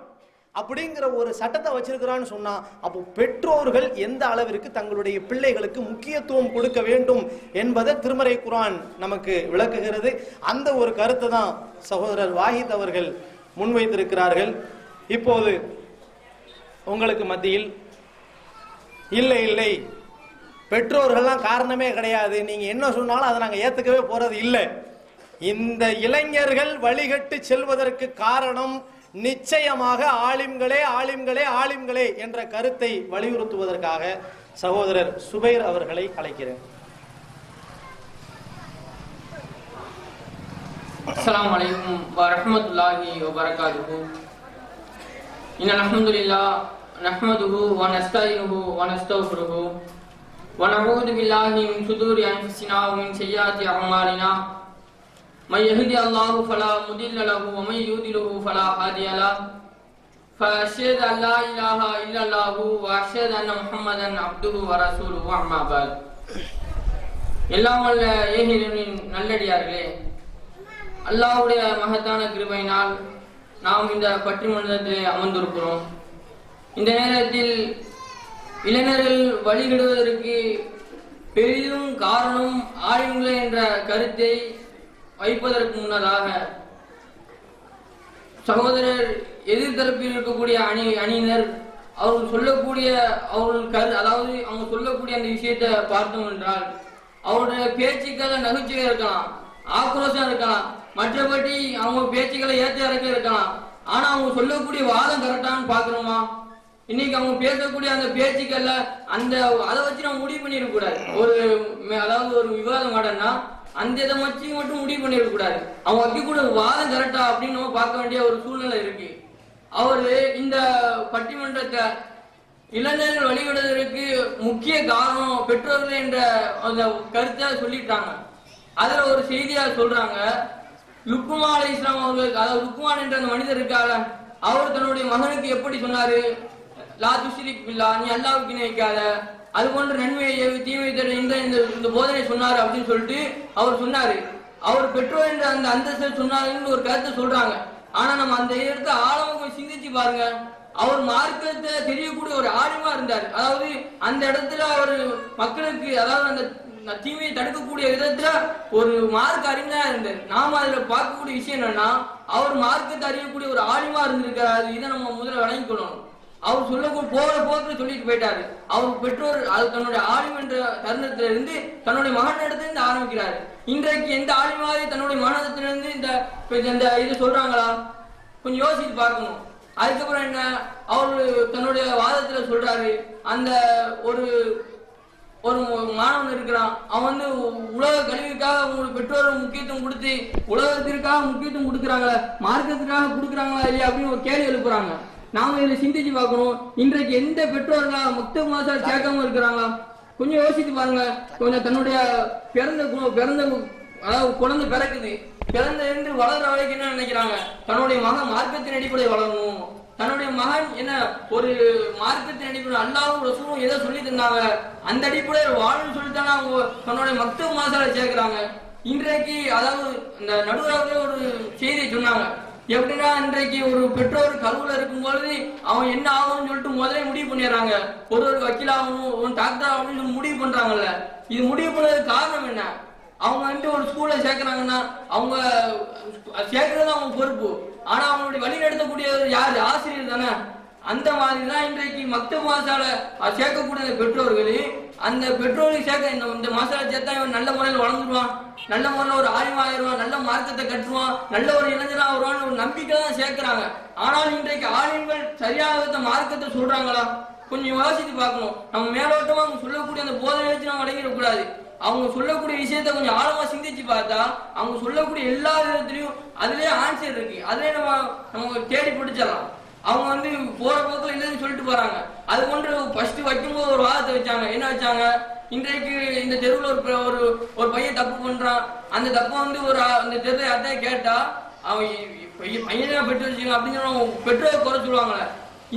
அப்படிங்கிற ஒரு சட்டத்தை வச்சிருக்கிறான்னு சொன்னா, அப்போ பெற்றோர்கள் எந்த அளவிற்கு தங்களுடைய பிள்ளைகளுக்கு முக்கியத்துவம் கொடுக்க வேண்டும் என்பதை திருமறை குர்ஆன் நமக்கு விளக்குகிறது. அந்த ஒரு கருத்தை தான் சகோதரர் வாஹித் அவர்கள் முன்வைத்திருக்கிறார்கள். இப்போது உங்களுக்கு மத்தியில் இல்லை இல்லை பெற்றோர்கள்லாம் காரணமே கிடையாது, நீங்க என்ன சொன்னாலும் அதை நாங்க ஏத்துக்கவே போறது இல்லை, இந்த இளைஞர்கள் வழிகட்டு செல்வதற்கு காரணம் நிச்சயமாக ஆலிம்களே ஆலிம்களே ஆலிம்களே என்ற கருத்தை வலியுறுத்துவதற்காக சகோதரர் சுபைர் அவர்களை அழைக்கிறேன். அஸ்ஸலாமு அலைக்கும் வரஹ்மத்துல்லாஹி வபரகாத்துஹு. இன்னல் ஹம்துலில்லாஹ் நஹ்மதுஹு வ நஸ்தஈனுஹு வ நஸ்தக்ஃபிருஹு வ நஊது பில்லாஹி மின் ஷுரூரி அன்ஃபுஸினா வ மின் ஸய்யிஆத்தி அஅமாலினா. மை யஹ்தியல்லாஹு ஃபலா முதில்ல லஹு வ மை யுத்லில்ஹு ஃபலா ஹாதிய லஹு. ஃபஅஷ்ஹது அன் லா இலாஹா இல்லல்லாஹு வ அஷ்ஹது அன்ன முஹம்மதன் அப்துஹு வ ரசூலுஹு. அம்மா பஅத். எல்லாம் வல்ல ஏகனின் நல்லடியார்களே, அல்லாஹ்வுடைய மகத்தான கிருபையினால் நாம் இந்த பட்டிமன்றத்தில் அமர்ந்திருக்கிறோம். இந்த நேரத்தில் இளைஞர்கள் வழிகிடுவதற்கு பெரிதும் காரணம் ஆலிம்களே என்ற கருத்தை வைப்பதற்கு முன்னதாக சகோதரர் எதிர்த்தரப்பில் இருக்கக்கூடிய அணியினர் அவர்கள் சொல்லக்கூடிய அதாவது அவங்க சொல்லக்கூடிய அந்த விஷயத்தை பார்த்தோம் என்றால் அவருடைய பேச்சுக்களை நகைச்சுவை இருக்கலாம், ஆக்ரோஷம் இருக்கலாம், மற்றபடி அவங்க பேச்சுக்களை ஏற்ற இறக்க இருக்கலாம். ஆனா அவங்க சொல்லக்கூடிய வாதம் கரெக்டானு பாக்குறோமா? இன்னைக்கு அவங்க பேசக்கூடிய அந்த பேச்சுக்கள்ல அந்த அதை வச்சு நம்ம முடிவு பண்ணிருக்க கூடாது. அதாவது ஒரு விவாதம் ஆடனா அந்த இதை வச்சு மட்டும் முடிவு பண்ணிருக்க கூடாது. அவங்க வைக்கக்கூடிய வாதம் கரெக்டா அப்படின்னு நம்ம பார்க்க வேண்டிய ஒரு சூழ்நிலை இருக்கு. அவரு இந்த பட்டிமன்றத்தை இளைஞர்கள் வழிவிடுவதற்கு முக்கிய காரணம் பெற்றோர்கள் என்ற அந்த கருத்தை சொல்லிட்டாங்க. அதுல ஒரு செய்தியா சொல்றாங்க, லுக்மான் அலைஹிஸ்ஸலாம் அவர்கள், அதாவது லுக்மான் என்ற அந்த மனிதர் இருக்காங்க, அவர் தன்னுடைய மகனுக்கு எப்படி சொன்னாரு, லா துஷ்ரிக் பில்லாஹ், நீ அல்லாஹ்வுக்கு இணை வைக்காத, அது போன்ற நன்மையை ஏவி தீமை தர இந்த போதனை சொன்னாரு அப்படின்னு சொல்லிட்டு அவர் சொன்னாரு. அவர் பெற்றோர் என்ற அந்த அந்தஸ்தை சொன்னாருன்னு ஒரு கருத்தை சொல்றாங்க. ஆனா நம்ம அந்த இடத்த ஆழமா சிந்திச்சு பாருங்க. அவர் மார்க்கத்தை தெரியக்கூடிய ஒரு ஆலிமா இருந்தார். அதாவது அந்த இடத்துல அவர் மக்களுக்கு அதாவது அந்த தீமையை தடுக்கக்கூடிய விதத்துல ஒரு மார்க்க அறிஞரா இருந்தார். நாம அதுல பார்க்கக்கூடிய விஷயம் என்னன்னா, அவர் மார்க்கத்தை அறியக்கூடிய ஒரு ஆலிமா இருந்திருக்கிறாரு. இதை நம்ம முதல்ல வழங்கிக் கொள்ளணும். அவர் சொல்லக்கூடிய போற போக்கு சொல்லிட்டு போயிட்டாரு. அவர் பெற்றோர் அது தன்னுடைய ஆலிம் என்ற தருணத்தில இருந்து தன்னுடைய மகனிடத்திலிருந்து ஆரம்பிக்கிறாரு. இன்றைக்கு எந்த ஆலிமாவே தன்னுடைய மகனிடத்திலிருந்து இந்த இது சொல்றாங்களா? கொஞ்சம் யோசிச்சு பார்க்கணும். அதுக்கப்புறம் என்ன, அவரு தன்னுடைய வாதத்துல சொல்றாரு, அந்த ஒரு மாணவன் இருக்கிறான், அவன் வந்து உலக கல்விக்காக உங்களுக்கு பெற்றோர் முக்கியத்துவம் கொடுத்து உலகத்திற்காக முக்கியத்துவம் கொடுக்குறாங்களா, மார்க்கத்திற்காக கொடுக்குறாங்களா இல்லையா அப்படின்னு ஒரு கேள்வி எழுப்புறாங்க. நாம இதை சிந்திச்சு பார்க்கணும். இன்றைக்கு எந்த பெற்றோர்களா மக்தப் மாசால் சேர்க்காம இருக்கிறாங்களா? கொஞ்சம் யோசிச்சு பாருங்க. கொஞ்சம் தன்னுடைய பிறந்த அதாவது குழந்தை பிறக்குது, பிறந்த இருந்து வளர்ற வரைக்கும் என்ன நினைக்கிறாங்க, தன்னுடைய மகன் மார்க்கத்தின் அடிப்படையில் வளரணும். தன்னுடைய மகன் என்ன ஒரு மார்க்கத்தின் அடிப்படையில் அல்லாஹ்வும் ரசூலும் எதை சொல்லி தந்தாங்க அந்த அடிப்படையில் வாழணும்னு சொல்லித்தானே அவங்க தன்னுடைய மக்தப் மாசால சேர்க்கிறாங்க. இன்றைக்கு அதாவது இந்த நடுவர்களே ஒரு செய்தியை சொன்னாங்க. எப்படின்னா, இன்றைக்கு ஒரு பெற்றோர் கருவுல இருக்கும் பொழுது அவன் என்ன ஆகணும்னு சொல்லிட்டு முதலே முடிவு பண்ணிடுறாங்க. ஒரு வக்கீல் ஆகணும், ஒரு டாக்டர் ஆகணும்னு முடிவு பண்றாங்கல்ல. இது முடிவு பண்ணதுக்கு காரணம் என்ன? அவங்க வந்துட்டு ஒரு ஸ்கூல்ல சேர்க்கிறாங்கன்னா அவங்க சேர்க்கிறது அவங்க பொறுப்பு. ஆனா அவங்களுடைய வழி நடத்தக்கூடியவர் யாரு? ஆசிரியர் தானே. அந்த மாதிரிதான் இன்றைக்கு மக்தப் மாசால சேர்க்கக்கூடிய பெற்றோர்கள் அந்த பெற்றோருக்கு சேர்க்க இந்த மாசால சேர்த்தா இவன் நல்ல முறையில் வளர்ந்துருவான், நல்ல முறையில் ஒரு ஆலிமாயிருவான், நல்ல மார்க்கத்தை கட்டுவான், நல்ல ஒரு இளைஞனா வருவான்னு ஒரு நம்பிக்கை தான் சேர்க்கிறாங்க. ஆனால் இன்றைக்கு ஆலிம்கள் சரியாக மார்க்கத்தை சொல்றாங்களா? கொஞ்சம் யோசித்து பார்க்கணும். நம்ம மேலோட்டமா அவங்க சொல்லக்கூடிய அந்த போதனை வச்சு நம்ம அடங்கிடக்கூடாது. அவங்க சொல்லக்கூடிய விஷயத்த கொஞ்சம் ஆழமா சிந்திச்சு பார்த்தா அவங்க சொல்லக்கூடிய எல்லா விதத்திலையும் அதுலயே ஆன்சர் இருக்கு. அதுலயே நம்ம தேடி பிடிச்சிடலாம். அவங்க வந்து போற போக்கில் இல்லைன்னு சொல்லிட்டு போறாங்க. அது போன்று ஃபர்ஸ்ட் வைக்கும்போது ஒரு வாதத்தை வச்சாங்க. என்ன வச்சாங்க? இன்றைக்கு இந்த தெருவில் ஒரு பையன் தப்பு பண்றான். அந்த தப்பை வந்து அந்த தெருவை யார்கிட்ட கேட்டா அவன் பையனா பெற்று வச்சுக்கோங்க அப்படின்னு பெற்றோரை குறை சொல்லுவாங்களே.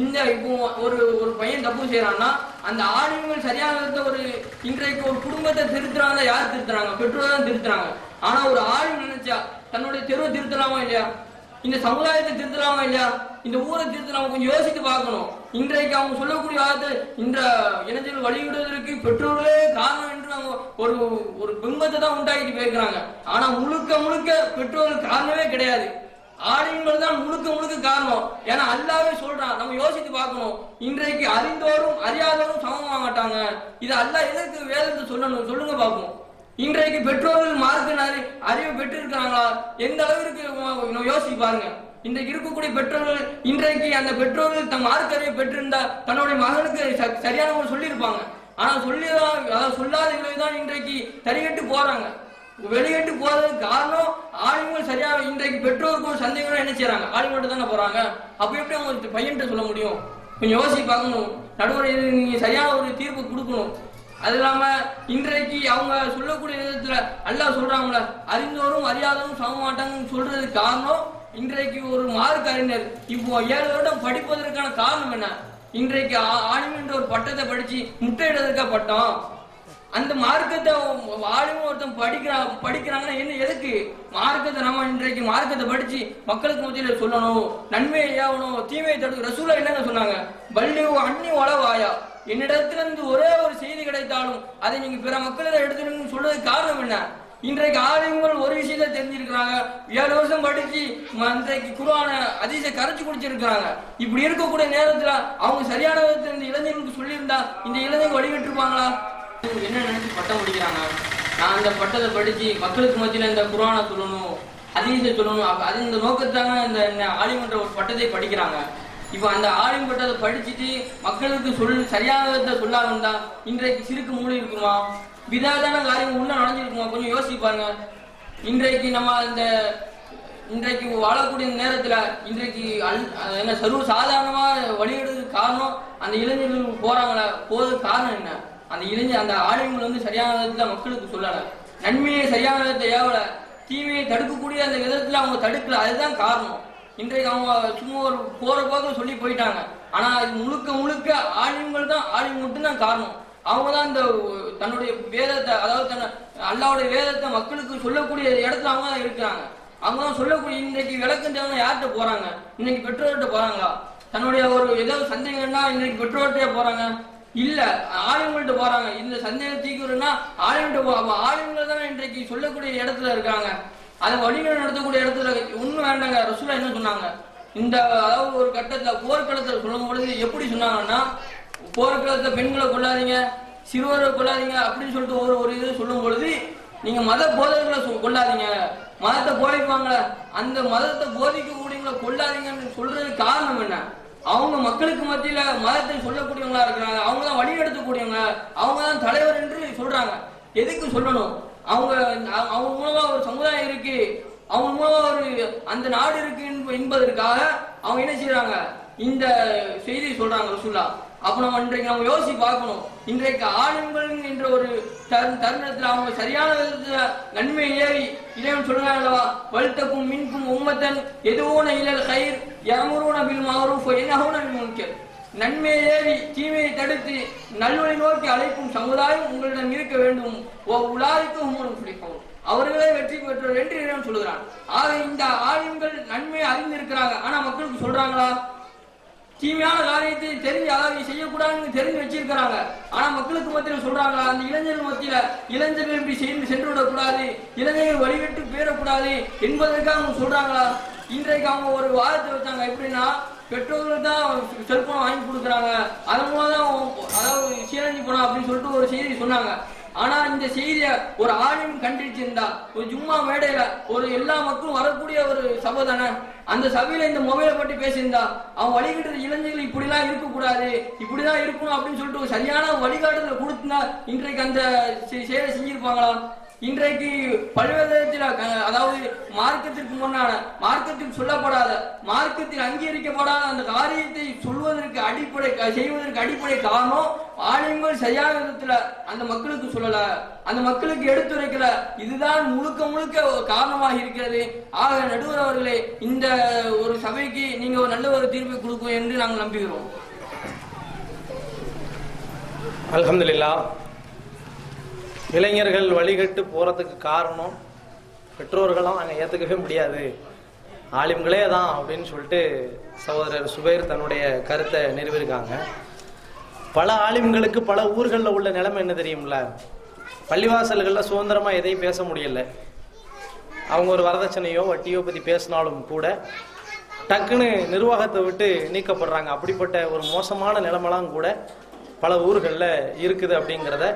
இந்த இப்போ ஒரு பையன் தப்பு செய்யறான்னா அந்த ஆளுங்கள் சரியான ஒரு இன்றைக்கு ஒரு குடும்பத்தை திருத்துறாங்க. யார் திருத்துறாங்க? பெற்றோர் தான் திருத்துறாங்க. ஆனா ஒரு ஆளும் நினைச்சா தன்னுடைய தெருவை திருத்தலாமா இல்லையா? இந்த சமுதாயத்தை திருத்தலாமா இல்லையா? இந்த ஊரை திருத்தலாமா? கொஞ்சம் யோசித்து பார்க்கணும். இன்றைக்கு அவங்க சொல்லக்கூடிய வார்த்தை இந்த இளைஞர்கள் வழிவிடுவதற்கு பெற்றோர்களே காரணம் என்று அவங்க ஒரு பிம்பத்தை தான் உண்டாக்கிட்டு போயிருக்கிறாங்க. ஆனா முழுக்க பெற்றோர்கள் காரணமே கிடையாது. ஆலிம்கள் தான் முழுக்க காரணம். ஏன்னா அல்லாஹ்வே சொல்றான். நம்ம யோசித்து பார்க்கணும். இன்றைக்கு அறிந்தோரும் அறியாதோரும் சமமாக மாட்டாங்க. இது அல்லாஹ் எதற்கு வேதத்தை சொல்லணும்? சொல்லுங்க பார்ப்போம். இன்றைக்கு பெற்றோர்கள் மார்க்க அறிவு பெற்று இருக்கிறாங்களா? எந்த அளவிற்கு யோசிச்சு பாருங்க. இன்றைக்கு இருக்கக்கூடிய பெற்றோர்கள் இன்றைக்கு அந்த பெற்றோர்கள் தம் மார்க்க அறிவை பெற்றிருந்தா தன்னுடைய மகனுக்கு சரியான சொல்லியிருப்பாங்க. ஆனா சொல்லாத விளைவுதான் இன்றைக்கு தரிகட்டு போறாங்க. வெளியேட்டு போறதுக்கு காரணம் ஆளுங்கள் சரியாக இன்றைக்கு பெற்றோருக்கு ஒரு சந்தேகம் என்ன செய்யறாங்க? ஆளுங்கள்ட்ட தானே போறாங்க. அப்ப எப்படி அவங்க பையன்கிட்ட சொல்ல முடியும்? கொஞ்சம் யோசிச்சு பார்க்கணும். நடுவரை நீங்க சரியான ஒரு தீர்ப்பு கொடுக்கணும். அது இல்லாம இன்றைக்கு அவங்க சொல்லக்கூடிய விதத்துல அல்லாஹ் சொல்றாங்களே, அறிந்தோரும் அறியாதவரும் சம மாட்டாங்கன்னு சொல்றதுக்கு காரணம் இன்றைக்கு ஒரு மார்க்க அறிஞர் இப்போ 7 வருடம் படிப்பதற்கான காரணம் என்ன? இன்றைக்கு ஆலிம் என்ற ஒரு பட்டத்தை படிச்சு முட்டையிடுறதுக்கா பட்டம்? அந்த மார்க்கத்தை ஆளும் ஒருத்தன் படிக்கிறாங்கன்னா என்ன எதுக்கு? மார்க்கத்தை நம்ம இன்றைக்கு மார்க்கத்தை படிச்சு மக்களுக்கு மத்தியில சொல்லணும், நன்மையை ஏவணும், தீமையை தடுக்க. ரசூலா என்னங்க சொன்னாங்க? பல்லி அன்னி வளவாயா, என்னிடத்துல இருந்து ஒரே ஒரு செய்தி கிடைத்தாலும் அதை நீங்க பிற மக்களிடம் எடுத்துன்னு சொல்றதுக்கு காரணம் என்ன? இன்றைக்கு ஆலிம்கள் ஒரு விஷயத்த தெரிஞ்சிருக்கிறாங்க. 7 வருஷம் படிச்சு இன்றைக்கு குர்ஆன ஹதீஸை கரைச்சு குடிச்சிருக்கிறாங்க. இப்படி இருக்கக்கூடிய நேரத்துல அவங்க சரியான விதத்துல இந்த இளைஞர்களுக்கு சொல்லியிருந்தா இந்த இளைஞர்கள் வழிவிட்டுருப்பாங்களா? என்ன நினைச்சு பட்டம் படிக்கிறாங்க? நான் அந்த பட்டத்தை படிச்சு மக்களுக்கு மத்தியில இந்த குர்ஆனை சொல்லணும், ஹதீஸை சொல்லணும். அது இந்த நோக்கத்தாங்க இந்த ஆலிம்ன்ற ஒரு பட்டத்தை படிக்கிறாங்க. இப்ப அந்த ஆலிம் பட்டத்தை படிச்சுட்டு மக்களுக்கு சரியான சொல்லாம இருந்தா இன்றைக்கு சிறுக்கு மூடி இருக்குமா? விதாதான காரியம் உள்ள நடந்திருக்குமா? கொஞ்சம் யோசிச்சு பாருங்க. இன்றைக்கு நம்ம இன்றைக்கு வாழக்கூடிய நேரத்துல இன்றைக்கு என்ன சர்வ சாதாரணமா வழியிடுறதுக்கு காரணம் அந்த இளைஞர்கள் போறாங்களா? போறதுக்கு காரணம் என்ன? அந்த ஆலிம்கள் வந்து சரியான விதத்துல மக்களுக்கு சொல்லல, நன்மையை சரியான விதத்தை ஏவல, தீமையை தடுக்கக்கூடிய அந்த விதத்துல அவங்க தடுக்கல. அதுதான் காரணம். இன்றைக்கு அவங்க சும்மா ஒரு போற போக்கில் சொல்லி போயிட்டாங்க. ஆனா இது முழுக்க ஆலிம்கள் தான், ஆலிம் மட்டும்தான் காரணம். அவங்க தான் இந்த தன்னுடைய வேதத்தை, அதாவது அல்லாஹ்வுடைய வேதத்தை மக்களுக்கு சொல்லக்கூடிய இடத்துல அவங்க தான் இருக்கிறாங்க. அவங்க தான் சொல்லக்கூடிய. இன்றைக்கு விளக்கம் தேவை யார்கிட்ட போறாங்க? இன்னைக்கு பெற்றோர்கிட்ட போறாங்களா? தன்னுடைய ஒரு ஏதாவது சந்தேகம்னா இன்னைக்கு பெற்றோர்கிட்டே போறாங்க, இல்ல ஆலயங்கள்ட்ட போறாங்க. இந்த சந்தேகம் தீக்குறதுன்னா ஆலயங்கள் தானே இன்றைக்கு சொல்லக்கூடிய இடத்துல இருக்காங்க. அதை வழிகள் நடத்தக்கூடிய இடத்துல ஒண்ணும் வேண்டாங்க. ரசூலா என்ன சொன்னாங்க, இந்த அதாவது ஒரு கட்டத்துல போர்க்களத்துல சொல்லும் பொழுது எப்படி சொன்னாங்கன்னா, போர்க்களத்துல பெண்களை கொள்ளாதீங்க, சிறுவரை கொள்ளாதீங்க அப்படின்னு சொல்லிட்டு ஒரு இது சொல்லும் பொழுது, நீங்க மத போதகர்களை கொள்ளாதீங்க, மதத்தை போதிப்பாங்க, அந்த மதத்தை போதிக்கக்கூடியவங்களை கொள்ளாதீங்கன்னு சொல்றதுக்கு காரணம் என்ன? அவங்க மக்களுக்கு மத்தியில மதத்தை சொல்லக்கூடியவங்களா இருக்கிறாங்க, அவங்க தான் வழி நடத்தக்கூடியவங்க, அவங்க தான் தலைவர் என்று சொல்றாங்க. எதுக்கு சொல்லணும்? அவங்க மூலமா ஒரு சமுதாயம் இருக்கு, அவங்க மூலமா ஒரு அந்த நாடு இருக்கு என்பதற்காக அவங்க என்ன செய்யறாங்க, இந்த செய்தி சொல்றாங்க ரசூலுல்லாஹ். அப்ப நம்ம இன்றைக்கு நம்ம யோசிச்சு பார்க்கணும். இன்றைக்கு ஆளுங்கள் என்ற ஒரு தருணத்துல அவங்க சரியான விதத்துல நன்மை ஏறி இறைவன் சொல்றாங்க அல்லவா, வல்தக்கும் மின்கும் உம்மத்தன் எதுவோன இலல் கைர் யஅமுருன பில் மஅரூஃப் வ யன்ஹவுன அனில் முன்கர். நன்மையை ஏறி தீமையை தடுத்து நல்வழி நோக்கி அழைக்கும் சமுதாயம் உங்களிடம் இருக்க வேண்டும். அவர்களே வெற்றி பெற்றோர் என்று இறைவன் சொல்லுகிறான். ஆக இந்த ஆளுங்கள் நன்மையை அறிந்திருக்கிறாங்க, ஆனா மக்களுக்கு சொல்றாங்களா? தீமையான காரியத்தை தெரிஞ்சு அதாவது செய்யக்கூடாதுன்னு தெரிஞ்சு வச்சிருக்கிறாங்க, ஆனா மக்களுக்கு மத்தியில் சொல்றாங்களா? அந்த இளைஞர்கள் மத்தியில இளைஞர்கள் இப்படி சென்று விடக்கூடாது, இளைஞர்கள் வழிவிட்டு போயிடக்கூடாது என்பதற்காக அவங்க சொல்றாங்களா? இன்றைக்கு அவங்க ஒரு வாதத்தை வச்சாங்க, எப்படின்னா பெற்றோர்கள் தான் செல்போன் வாங்கி கொடுக்குறாங்க, அதன் மூலம் தான் அதாவது சீரழிஞ்சு போனா அப்படின்னு சொல்லிட்டு ஒரு செய்தி சொன்னாங்க. ஆனா இந்த செய்திய ஒரு ஆளும் கண்டிச்சிருந்தா, ஒரு ஜும்மா மேடையில ஒரு எல்லா மக்களும் வரக்கூடிய ஒரு சபை தானே, அந்த சபையில இந்த மொபைலை பற்றி பேசியிருந்தா, அவன் வழிகிட்ட இளைஞர்கள் இப்படிலாம் இருக்கக்கூடாது, இப்படிதான் இருக்கணும் அப்படின்னு சொல்லிட்டு ஒரு சரியான வழிகாட்டுதலை கொடுத்தா இன்றைக்கு அந்த செயலை செஞ்சிருப்பாங்களா? இன்றைக்கு பல்வேறு அதாவது மார்க்கத்திற்கு முன்னான, மார்க்கத்தில் சொல்லப்படாத, மார்க்கத்தில் அங்கீகரிக்கப்படாத அந்த காரியத்தை சொல்வதற்கு அடிப்படை செய்வதற்கு அடிப்படை காரணம் ஆலயங்கள் சரியான விதத்துல அந்த மக்களுக்கு சொல்லல, அந்த மக்களுக்கு எடுத்துரைக்கல. இதுதான் முழுக்க முழுக்க காரணமாக இருக்கிறது. ஆக நடுவர் அவர்களே, இந்த ஒரு சபைக்கு நீங்க ஒரு நல்ல ஒரு தீர்ப்பை கொடுக்கும் என்று நாங்கள் நம்புகிறோம். அல்ஹம்துலில்லாஹ். இளைஞர்கள் வழிகட்டு போறதுக்கு காரணம் பெற்றோர்களும் அங்கே ஏற்றுக்கவே முடியாது, ஆலிம்களே தான் அப்படின்னு சொல்லிட்டு சகோதரர் சுபைர் தன்னுடைய கருத்தை நிறுவிருக்காங்க. பல ஆலிம்களுக்கு பல ஊர்களில் உள்ள நிலைமை என்ன தெரியும்ல, பள்ளிவாசல்களில் சுதந்திரமாக எதையும் பேச முடியல. அவங்க ஒரு வரதட்சணையோ வட்டியோ பற்றி பேசினாலும் கூட டக்குன்னு நிர்வாகத்தை விட்டு நீக்கப்படுறாங்க. அப்படிப்பட்ட ஒரு மோசமான நிலைமைலாம் கூட பல ஊர்களில் இருக்குது அப்படிங்கிறத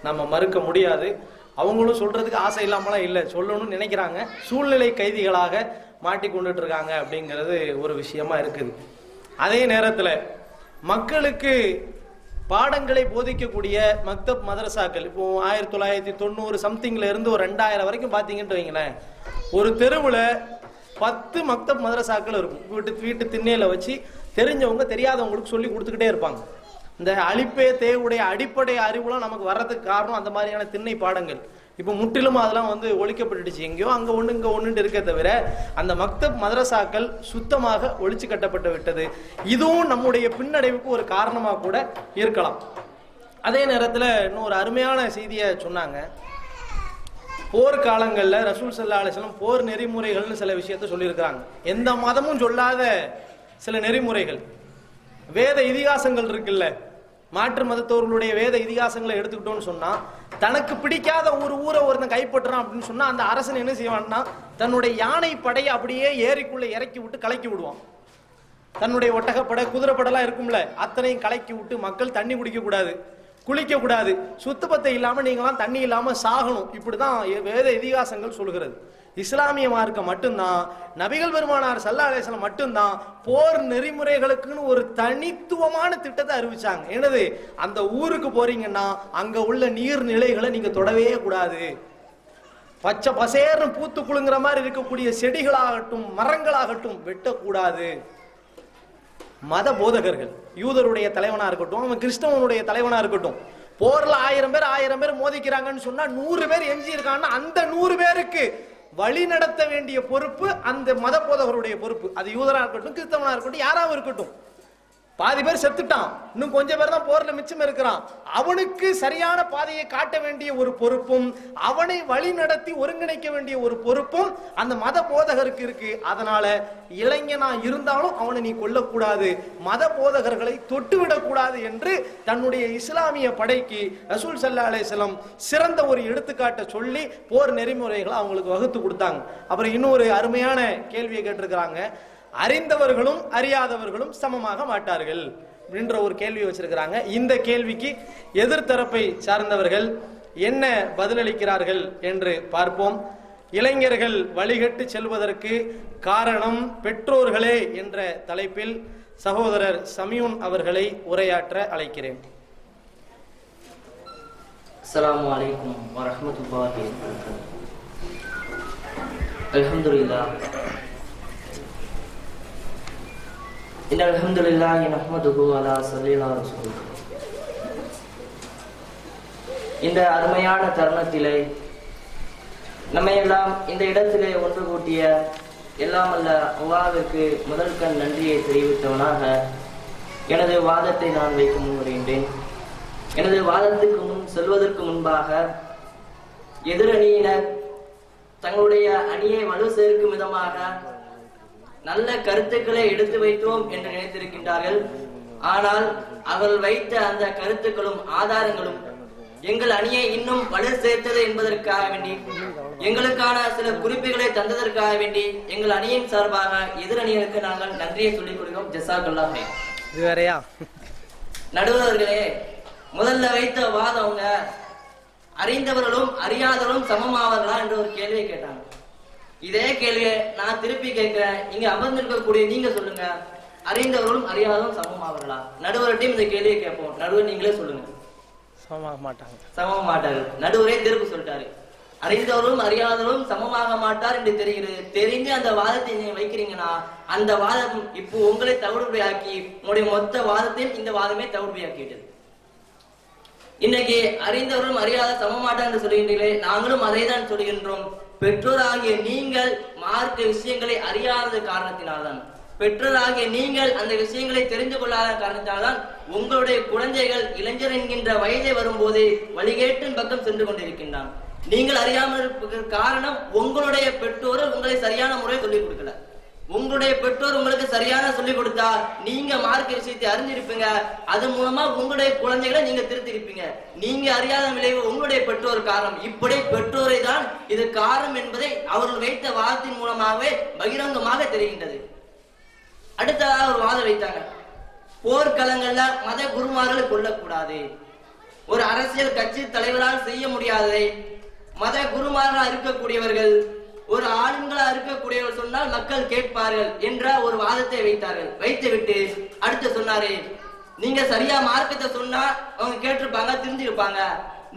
நம்ம மறுக்க முடியாது. அவங்களும் சொல்றதுக்கு ஆசை இல்லாமலாம் இல்லை, சொல்லணும்னு நினைக்கிறாங்க, சூழ்நிலை கைதிகளாக மாட்டிக்கொண்டுட்டு இருக்காங்க அப்படிங்கிறது ஒரு விஷயமா இருக்குது. அதே நேரத்தில் மக்களுக்கு பாடங்களை போதிக்கக்கூடிய மக்தப் மதரசாக்கள் இப்போ 1990 சம்திங்ல இருந்து ஒரு 2000 வரைக்கும் பார்த்தீங்கன்னு வைங்களேன், ஒரு தெருவில் 10 மக்தப் மதரசாக்கள் இருக்கும். வீட்டு திண்ணையில வச்சு தெரிஞ்சவங்க தெரியாதவங்களுக்கு சொல்லி கொடுத்துக்கிட்டே இருப்பாங்க. இந்த அழிப்பே தேவுடைய அடிப்படை அறிவுலாம் நமக்கு வர்றதுக்கு காரணம் அந்த மாதிரியான திண்ணை பாடங்கள். இப்போ முற்றிலும் அதெல்லாம் ஒழிக்கப்பட்டுடுச்சு, எங்கேயோ அங்கே ஒன்று இங்கே ஒன்றுட்டு இருக்க தவிர அந்த மக்தப் மதரசாக்கள் சுத்தமாக ஒழிச்சு கட்டப்பட்டு விட்டது. இதுவும் நம்முடைய பின்னடைவுக்கு ஒரு காரணமாக கூட இருக்கலாம். அதே நேரத்தில் இன்னும் ஒரு அருமையான செய்தியை சொன்னாங்க. போர்க்காலங்களில் ரசூல் ஸல்லல்லாஹு அலைஹி வஸல்லம் போர் நெறிமுறைகள்னு சில விஷயத்த சொல்லியிருக்கிறாங்க. எந்த மதமும் சொல்லாத சில நெறிமுறைகள், வேத இதிகாசங்கள் இருக்குல்ல, மாற்று மதத்தவர்களுடைய வேத இதிகாசங்களை எடுத்துக்கிட்டோம்னு சொன்னா, தனக்கு பிடிக்காத ஒரு ஊரை ஒருத்தன் கைப்பற்றுறான் அப்படின்னு சொன்னா அந்த அரசன் என்ன செய்வான்னா தன்னுடைய யானை படையை அப்படியே ஏரிக்குள்ள இறக்கி விட்டு கலக்கி விடுவான். தன்னுடைய ஒட்டகப்படை குதிரைப்படெல்லாம் இருக்கும்ல, அத்தனையும் கலக்கி விட்டு மக்கள் தண்ணி குடிக்க கூடாது, குளிக்க கூடாது, சுத்தபத்தை இல்லாம நீங்களாம் தண்ணி இல்லாம சாகணும், இப்படிதான் வேத இதிகாசங்கள் சொல்கிறது. இஸ்லாமிய மார்க்கம் மட்டும்தான், நபிகள் பெருமானார் ஸல்லல்லாஹு அலைஹி வஸல்லம் மட்டும்தான் போர் நெறிமுறைகளுக்குன்னு ஒரு தனித்துவமான திட்டத்தை அறிவிச்சாங்க. என்னது, அந்த ஊருக்கு போறீங்கன்னா அங்க உள்ள நீர்நிலைகளை நீங்க தொடவே கூடாது, பச்சை பசேர்னு பூத்து குலுங்குற மாதிரி இருக்கக்கூடிய செடிகளாகட்டும் மரங்களாகட்டும் வெட்டக்கூடாது. மத போதகர்கள், யூதருடைய தலைவனா இருக்கட்டும், அவன் கிறிஸ்தவனுடைய தலைவனா இருக்கட்டும், போர்ல 1000 பேர் மோதிக்கிறாங்கன்னு சொன்னா 100 பேர் எஞ்சி இருக்காங்கன்னா அந்த 100 பேருக்கு வழி நடத்த வேண்டிய பொறுப்பு அந்த மத போதகருடைய பொறுப்பு. அது யூதரா இருக்கட்டும், கிறிஸ்தவனா இருக்கட்டும், யாராவும் இருக்கட்டும். பாதி பேர் செத்துட்டான், இன்னும் கொஞ்சம் பேர் தான் போர்ல மிச்சம் இருக்கிறான். அவனுக்கு சரியான பாதையை காட்ட வேண்டிய ஒரு பொறுப்பும் அவனை வழி நடத்தி ஒருங்கிணைக்க வேண்டிய ஒரு பொறுப்பும் அந்த மத போதகருக்கு இருக்கு. அதனால இளைஞனா இருந்தாலும் அவனை நீ கொல்லக்கூடாது, மத போதகர்களை தொட்டுவிடக்கூடாது என்று தன்னுடைய இஸ்லாமிய படைக்கு ரசூல் ஸல்லல்லாஹு அலைஹி வஸல்லம் சிறந்த ஒரு எடுத்துக்காட்டை சொல்லி போர் நெறிமுறைகளை அவங்களுக்கு வகுத்து கொடுத்தாங்க. அப்புறம் இன்னொரு அருமையான கேள்வியை கேட்டிருக்கிறாங்க, அறிந்தவர்களும் அறியாதவர்களும் சமமாக மாட்டார்கள் என்ற ஒரு கேள்வி வச்சிருக்கிறாங்க. இந்த கேள்விக்கு எதிர்த்தரப்பை சார்ந்தவர்கள் என்ன பதிலளிக்கிறார்கள் என்று பார்ப்போம். இளைஞர்கள் வழிகட்டு செல்வதற்கு காரணம் பெற்றோர்களே என்ற தலைப்பில் சகோதரர் சமியூன் அவர்களை உரையாற்ற அழைக்கிறேன். அஸ்ஸலாமு அலைக்கும் வரஹ்மத்துல்லாஹி வபரகாத்துஹு. அல்ஹம்துலில்லாஹ் இன்னல் ஹம்துலில்லாஹி நஹ்மதுஹு அலா ஸல்லல்லாஹு அலைஹி வஸல்லம். இந்த அருமையான தருணத்திலே நம்மையெல்லாம் இந்த இடத்திலே ஒன்று கூட்டிய எல்லாம் அல்ல அல்லாஹ்விற்கு முதல் கண் நன்றியை தெரிவித்தவனாக எனது வாதத்தை நான் வைக்க முன்வருகின்றேன். எனது வாதத்துக்கு முன் செல்வதற்கு முன்பாக எதிரணியினர் தங்களுடைய அணியை வலு சேர்க்கும் விதமாக நல்ல கருத்துக்களை எடுத்து வைத்தோம் என்று நினைத்திருக்கின்றார்கள். ஆனால் அவர்கள் வைத்த அந்த கருத்துக்களும் ஆதாரங்களும் எங்கள் அணியை இன்னும் வலு சேர்த்தது என்பதற்காக வேண்டி, எங்களுக்கான சில குறிப்புகளை தந்ததற்காக வேண்டி எங்கள் அணியின் சார்பாக எதிரணியினருக்கு நாங்கள் நன்றியை சொல்லிக் கொள்கிறோம். ஜஸாக்கல்லாஹ் ஹைர். இது வேறையா நடுவர்களே, முதல்ல வைத்த வாதவங்க அறிந்தவர்களும் அறியாதவர்களும் சமமாவர்களா என்ற ஒரு கேள்வியை கேட்டாங்க. இதே கேள்வியை நான் திருப்பி கேட்கிறேன், இங்க அமர்ந்திருக்கக்கூடிய நீங்க சொல்லுங்க, அறிந்தவர்களும் அறியாதவரும் சமமாவர்களா? நடுவர்கிட்டையும் இந்த கேள்வியை கேட்போம். நடுவர் நீங்களே சொல்லுங்க. சமமாக மாட்டாங்க. சமமாக மாட்டார்கள். நடுவரே தீர்ப்பு சொல்லிட்டாரு, அறிந்தவரும் அறியாதவரும் சமமாக மாட்டார் என்று தெரிகிறது. தெரிஞ்சு அந்த வாதத்தை நீங்க வைக்கிறீங்கன்னா அந்த வாதம் இப்போ உங்களை தவிடுபடியாக்கி உங்களுடைய மொத்த வாதத்தையும் இந்த வாதமே தவிடுபடியாக்கிட்டது. இன்னைக்கு அறிந்தவரும் அறியாத சமமாட்டார் என்று சொல்கின்றீர்களே, நாங்களும் அதை தான் சொல்கின்றோம். பெற்றோராகிய நீங்கள் மார்க்க விஷயங்களை அறியாத காரணத்தினால்தான், பெற்றோராகிய நீங்கள் அந்த விஷயங்களை தெரிந்து கொள்ளாத காரணத்தினால்தான் உங்களுடைய குழந்தைகள் இளைஞர் என்கின்ற வயதை வரும்போது வழிகேட்டின் பக்கம் சென்று கொண்டிருக்கின்றான். நீங்கள் அறியாமல் இருப்பதற்கு காரணம் உங்களுடைய பெற்றோர் உங்களை சரியான முறையில் சொல்லிக் கொடுக்கல. உங்களுடைய பெற்றோர் உங்களுக்கு சரியான சொல்லிக் கொடுத்தா நீங்க மார்க்க விஷயத்தை அறிஞ்சிருப்பீங்க. அது மூலமா உங்களுடைய குழந்தைகளை நீங்க திருத்திருப்பீங்க. நீங்க அறியாத விளைவு உங்களுடைய பெற்றோர் காரணம். இப்படி பெற்றோரை தான் இது காரணம் என்பதை அவர்கள் வைத்த வாதத்தின் மூலமாகவே பகிரங்கமாக தெரிகின்றது. அடுத்ததாக ஒரு வாதம் வைத்தாங்க, போர்க்களங்கள்ல மத குருமார்களை கொல்லக்கூடாது. ஒரு அரசியல் கட்சி தலைவரால் செய்ய முடியாததை மத குருமார்களாக இருக்கக்கூடியவர்கள், ஒரு ஆளுங்களா இருக்கக்கூடியவர் சொன்னால் மக்கள் கேட்பார்கள் என்ற ஒரு வாதத்தை வைத்தார்கள். வைத்துவிட்டு அடுத்து சொன்னாரு, நீங்க சரியா மார்க்கத்தை சொன்னா அவங்க கேட்டிருப்பாங்க, தெரிஞ்சிருப்பாங்க.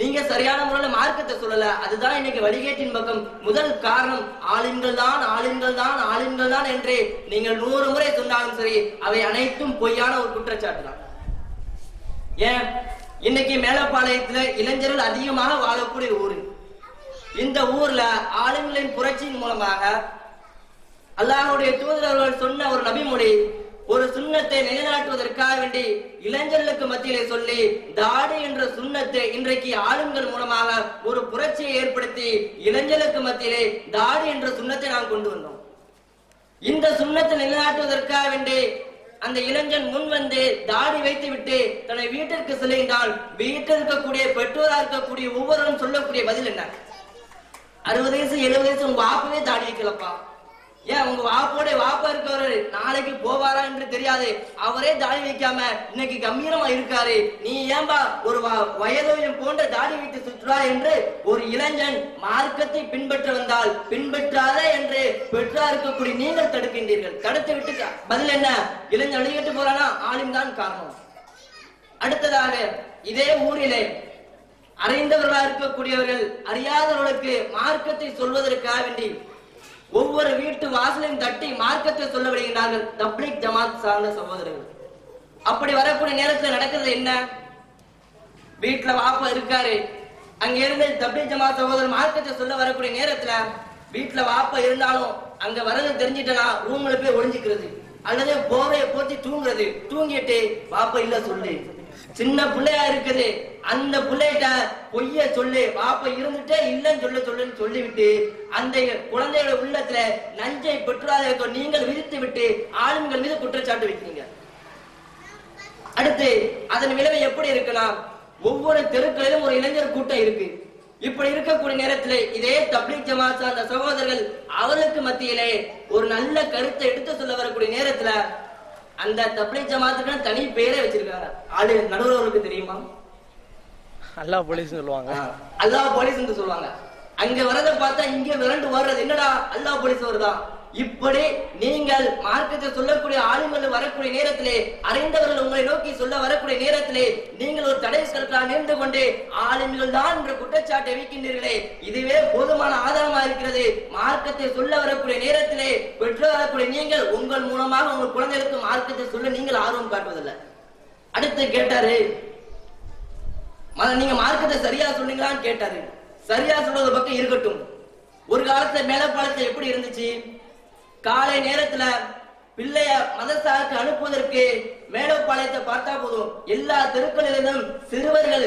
நீங்க சரியான முறையில மார்க்கத்தை சொல்லல, அதுதான் இன்னைக்கு வழிகேட்டின் பக்கம் முதல் காரணம். ஆளுங்கள் தான் ஆளுங்கள் தான் ஆளுங்கள் தான் என்று நீங்கள் 100 முறை சொன்னாலும் சரி, அவை அனைத்தும் பொய்யான ஒரு குற்றச்சாட்டு தான். ஏன் இன்னைக்கு மேலப்பாளையத்துல இளைஞர்கள் அதிகமாக வாழக்கூடிய ஊரு. இந்த ஊர்ல ஆளுங்களின் புரட்சியின் மூலமாக அல்லாஹ்வுடைய தூதர் சொன்ன ஒரு நபிமொழி, ஒரு சுன்னத்தை நிலைநாட்டுவதற்காக வேண்டி இளைஞர்களுக்கு மத்தியிலே சொல்லி தாடி என்ற சுன்னத்தை இன்றைக்கு ஆளுங்கள் மூலமாக ஒரு புரட்சியை ஏற்படுத்தி இளைஞர்களுக்கு மத்தியிலே தாடி என்ற சுன்னத்தை நாம் கொண்டு வந்தோம். இந்த சுன்னத்தை நிலைநாட்டுவதற்காக வேண்டி அந்த இளைஞன் முன் வந்து தாடி வைத்து விட்டு தன்னை வீட்டிற்கு செல்கின்றால் வீட்டில் இருக்கக்கூடிய பெற்றோரா இருக்கக்கூடிய ஒவ்வொருவரும் சொல்லக்கூடிய பதில் என்ன? 60 வயசு 70 வயசு உங்க வாப்பவே தாடி வைக்கலப்பா. ஏன் உங்க வாப்போட வாப்பா இருக்கவரு நாளைக்கு போவாரா என்று தெரியாது, அவரே தாடி வைக்காம இன்னைக்கு கம்பீரமா இருக்காரு, நீ ஏன்பா ஒரு வயதையும் போன்ற தாடி வைத்து சுற்றுறா என்று ஒரு இளைஞன் மார்க்கத்தை பின்பற்ற வந்தால் பின்பற்றாத என்று பெற்றா இருக்கக்கூடிய நீங்கள் தடுக்கின்றீர்கள். தடுத்து விட்டு பதில் என்ன? இளைஞன் வெளியிட்டு போறானா ஆளும் தான் காரணம். அடுத்ததாக இதே ஊரிலே அறிந்தவர்களா இருக்கக்கூடியவர்கள் அறியாதவர்களுக்கு மார்க்கத்தை சொல்வதற்காக வேண்டி ஒவ்வொரு வீட்டு வாசலையும் தட்டி மார்க்கத்தை சொல்ல விடுகிறார்கள் தப்லீக் ஜமாத் சார்ந்த சகோதரர்கள். அப்படி வரக்கூடிய நேரத்தில் நடக்கிறது என்ன? வீட்டுல வாப்பா இருக்காரு, அங்க இருந்து தப்லீக் ஜமாத் சகோதரர் மார்க்கத்தை சொல்ல வரக்கூடிய நேரத்துல வீட்டுல வாப்பா இருந்தாலும் அங்க வரது தெரிஞ்சிட்டனா ரூம்ல போய் ஒளிஞ்சிக்கிறது. அல்லது போவையை போத்தி தூங்குறது. தூங்கிட்டு பாப்பா இல்ல சொல்லு. சின்ன பிள்ளையா இருக்குது, அந்த பிள்ளைகிட்ட பொய்ய சொல்லு, பாப்பா இருந்துட்டே இல்லன்னு சொல்லுன்னு சொல்லிவிட்டு அந்த குழந்தையோட உள்ளத்துல நஞ்சை பெற்றாத நீங்கள் விதித்து விட்டு ஆளுங்கள் மீது குற்றச்சாட்டு வைக்கிறீங்க. அடுத்து அதன் விளைவு எப்படி இருக்குன்னா, ஒவ்வொரு தெருக்களிலும் ஒரு இளைஞர் கூட்டம் இருக்கு. இப்படி இருக்கக்கூடிய நேரத்திலே இதே தப்லீக் ஜமாத் அந்த சகோதரர்கள் அவர்களுக்கு மத்தியிலே ஒரு நல்ல கருத்தை எடுத்து சொல்ல வரக்கூடிய நேரத்துல அந்த தப்லீக் ஜமாத்துக்கு தனி பேரே வச்சிருக்காங்க. ஆளு நடுவர்களுக்கு தெரியுமா? அல்லாஹ் போலீஸ் சொல்லுவாங்க. அல்லாஹ் போலீஸ் சொல்லுவாங்க. அங்க வரதை பார்த்தா இங்க விரண்டு வர்றது, என்னடா அல்லாஹ் போலீஸ் வருதா? இப்படி நீங்கள் மார்க்கத்தை சொல்லக்கூடிய ஆளுங்கள் வரக்கூடிய நேரத்திலே, அறிந்தவர்கள் உங்களை நோக்கி சொல்ல வரக்கூடிய நேரத்திலே நீங்கள் ஒரு தடை கற்களாக நின்று கொண்டு ஆளுங்கள் தான் என்ற குற்றச்சாட்டை வைக்கின்றீர்களே, இதுவே போதுமான ஆதாரமா இருக்கிறது. மார்க்கத்தை சொல்ல வரக்கூடிய நேரத்திலே பெற்று வரக்கூடிய நீங்கள் உங்கள் மூலமாக உங்கள் குழந்தைகளுக்கு மார்க்கத்தை சொல்ல நீங்கள் ஆர்வம் காட்டுவதில்லை. அடுத்து கேட்டாரு, நீங்க மார்க்கத்தை சரியா சொன்னீங்களான்னு கேட்டாரு. சரியா சொல்றது பக்கம் இருக்கட்டும். ஒரு காலத்துல மேலப்பாளத்துல எப்படி இருந்துச்சு? காலை நேரத்துல பிள்ளைய மதரசாவுக்கு அனுப்புவதற்கு மேலப்பாளையத்தை பார்த்தா போதும், எல்லா தெருக்களிலும் சிறுவர்கள்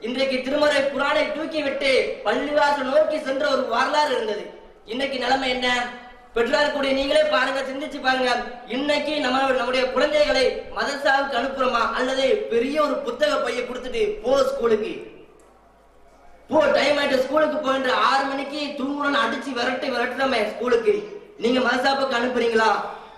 இன்றைக்கு திருமறை குரானை தூக்கி விட்டு பள்ளிவாசல் நோக்கி சென்ற ஒரு வரலாறு இருந்தது. இன்னைக்கு நிலைமை என்ன? பெற்றார் கூடிய நீங்களே பாருங்க, சிந்திச்சு பாருங்க. இன்னைக்கு நம்முடைய குழந்தைகளை மதரசாவுக்கு அனுப்புறோமா, அல்லது பெரிய ஒரு புத்தக பைய கொடுத்துட்டு போ ஸ்கூலுக்கு போ, டைம் ஆயிட்டு ஸ்கூலுக்கு போயிட்டு 6 மணிக்கு தூங்குறோன்னு அடிச்சு விரட்டுறோமே ஸ்கூலுக்கு, நீங்க மதரசாவுக்கு அனுப்புறீங்களா?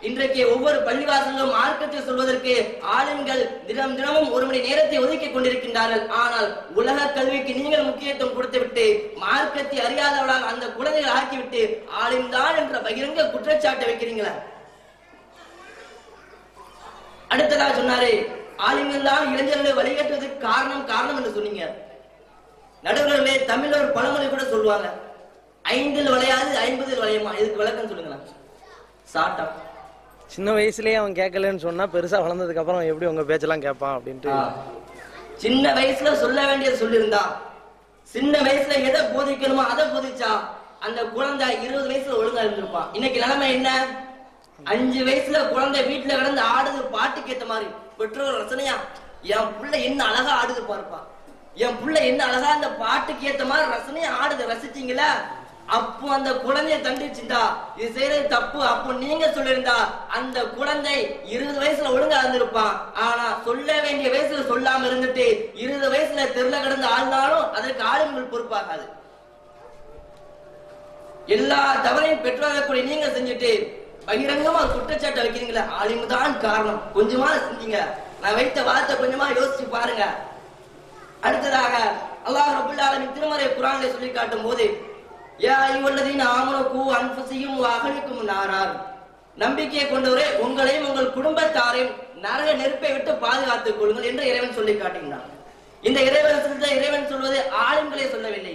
இன்றைக்கு ஒவ்வொரு பள்ளிவாசலும் மார்க்கத்தை சொல்வதற்கு ஆளுங்கள் தினமும் 1 மணி நேரத்தை ஒதுக்கி கொண்டிருக்கின்றார்கள். ஆனால் உலக கல்விக்கு நீங்கள் முக்கியத்துவம் கொடுத்து விட்டு மார்க்கத்தை அறியாதவளால் அந்த குழந்தைகள் ஆக்கிவிட்டு ஆளும்தான் என்ற பகிரங்க குற்றச்சாட்டை வைக்கிறீங்களா? அடுத்ததா சொன்னாரு, ஆளுங்கள் தான் இளைஞர்களை வழிகட்டுவதற்கு காரணம் என்று சொன்னீங்க. நடுவர்களே, தமிழ்ல ஒரு பழமொழி கூட சொல்லுவாங்க, 5 வளையாது 50 வளையுமா. இதுக்கு விளக்கம் சொல்லுங்களா? சாட்டா சின்ன வயசுலயே அவன் கேட்கலன்னு சொன்னா பெருசா வளர்ந்ததுக்கு அப்புறம் எப்படி உங்க பேச்செல்லாம் கேட்பான் அப்படின்ட்டு. சின்ன வயசுல சொல்ல வேண்டியது சொல்லியிருந்தா, சின்ன வயசுல எதை போதிக்கணுமோ அதை போதிச்சா அந்த குழந்தை 20 வயசுல ஒழுங்கா இருந்திருப்பான். இன்னைக்கு நிலைமை என்ன? 5 வயசுல குழந்தை வீட்டுல கிடந்து ஆடுது பாட்டுக்கு ஏத்த மாதிரி. பெற்றோர் ரசனையா, என் பிள்ளை என்ன அழகா ஆடுது பாருப்பா, என் பிள்ளை என்ன அழகா அந்த பாட்டுக்கு ஏத்த மாதிரி ரசனையா ஆடுது, ரசிச்சீங்களா? அப்போ அந்த குழந்தைய தண்டிச்சுட்டா இது செய்யறது தப்பு. அப்போ நீங்க சொல்லியிருந்தா அந்த குழந்தை 20 வயசுல ஒழுங்கா இருந்திருப்பான். ஆனா சொல்ல வேண்டிய வயசுல சொல்லாம இருந்துட்டு 20 வயசுல தெருல கிடந்து ஆழ்ந்தாலும் அதற்கு ஆளுங்கள் பொறுப்பாகாது. எல்லா தவறையும் பெற்றோரக்கூடிய நீங்க செஞ்சுட்டு பகிரங்கமா குற்றச்சாட்டு வைக்கிறீங்களா? ஆளுங்க தான் காரணம். கொஞ்சமா செஞ்சீங்க. நான் வைத்த வார்த்தை கொஞ்சமா யோசிச்சு பாருங்க. அடுத்ததாக அல்லாஹ் ரப்பல் ஆலமீன் திருமறை குர்ஆனிலே சொல்லி காட்டும் போது, யா அய்யுஹல்லதீன ஆமனூ கூ அன்ஃபுஸக்கும் வ அஹ்லிக்கும் நாரார், நம்பிக்கை கொண்டவரே உங்களையும் உங்கள் குடும்பத்தாரையும் நரக நெருப்பை விட்டு பாதுகாத்துக் கொள்ளுங்கள் என்று இறைவன் சொல்லி காட்டுகிறான். இந்த இறைவன் சொல்வது ஆளுங்களை சொல்லவில்லை.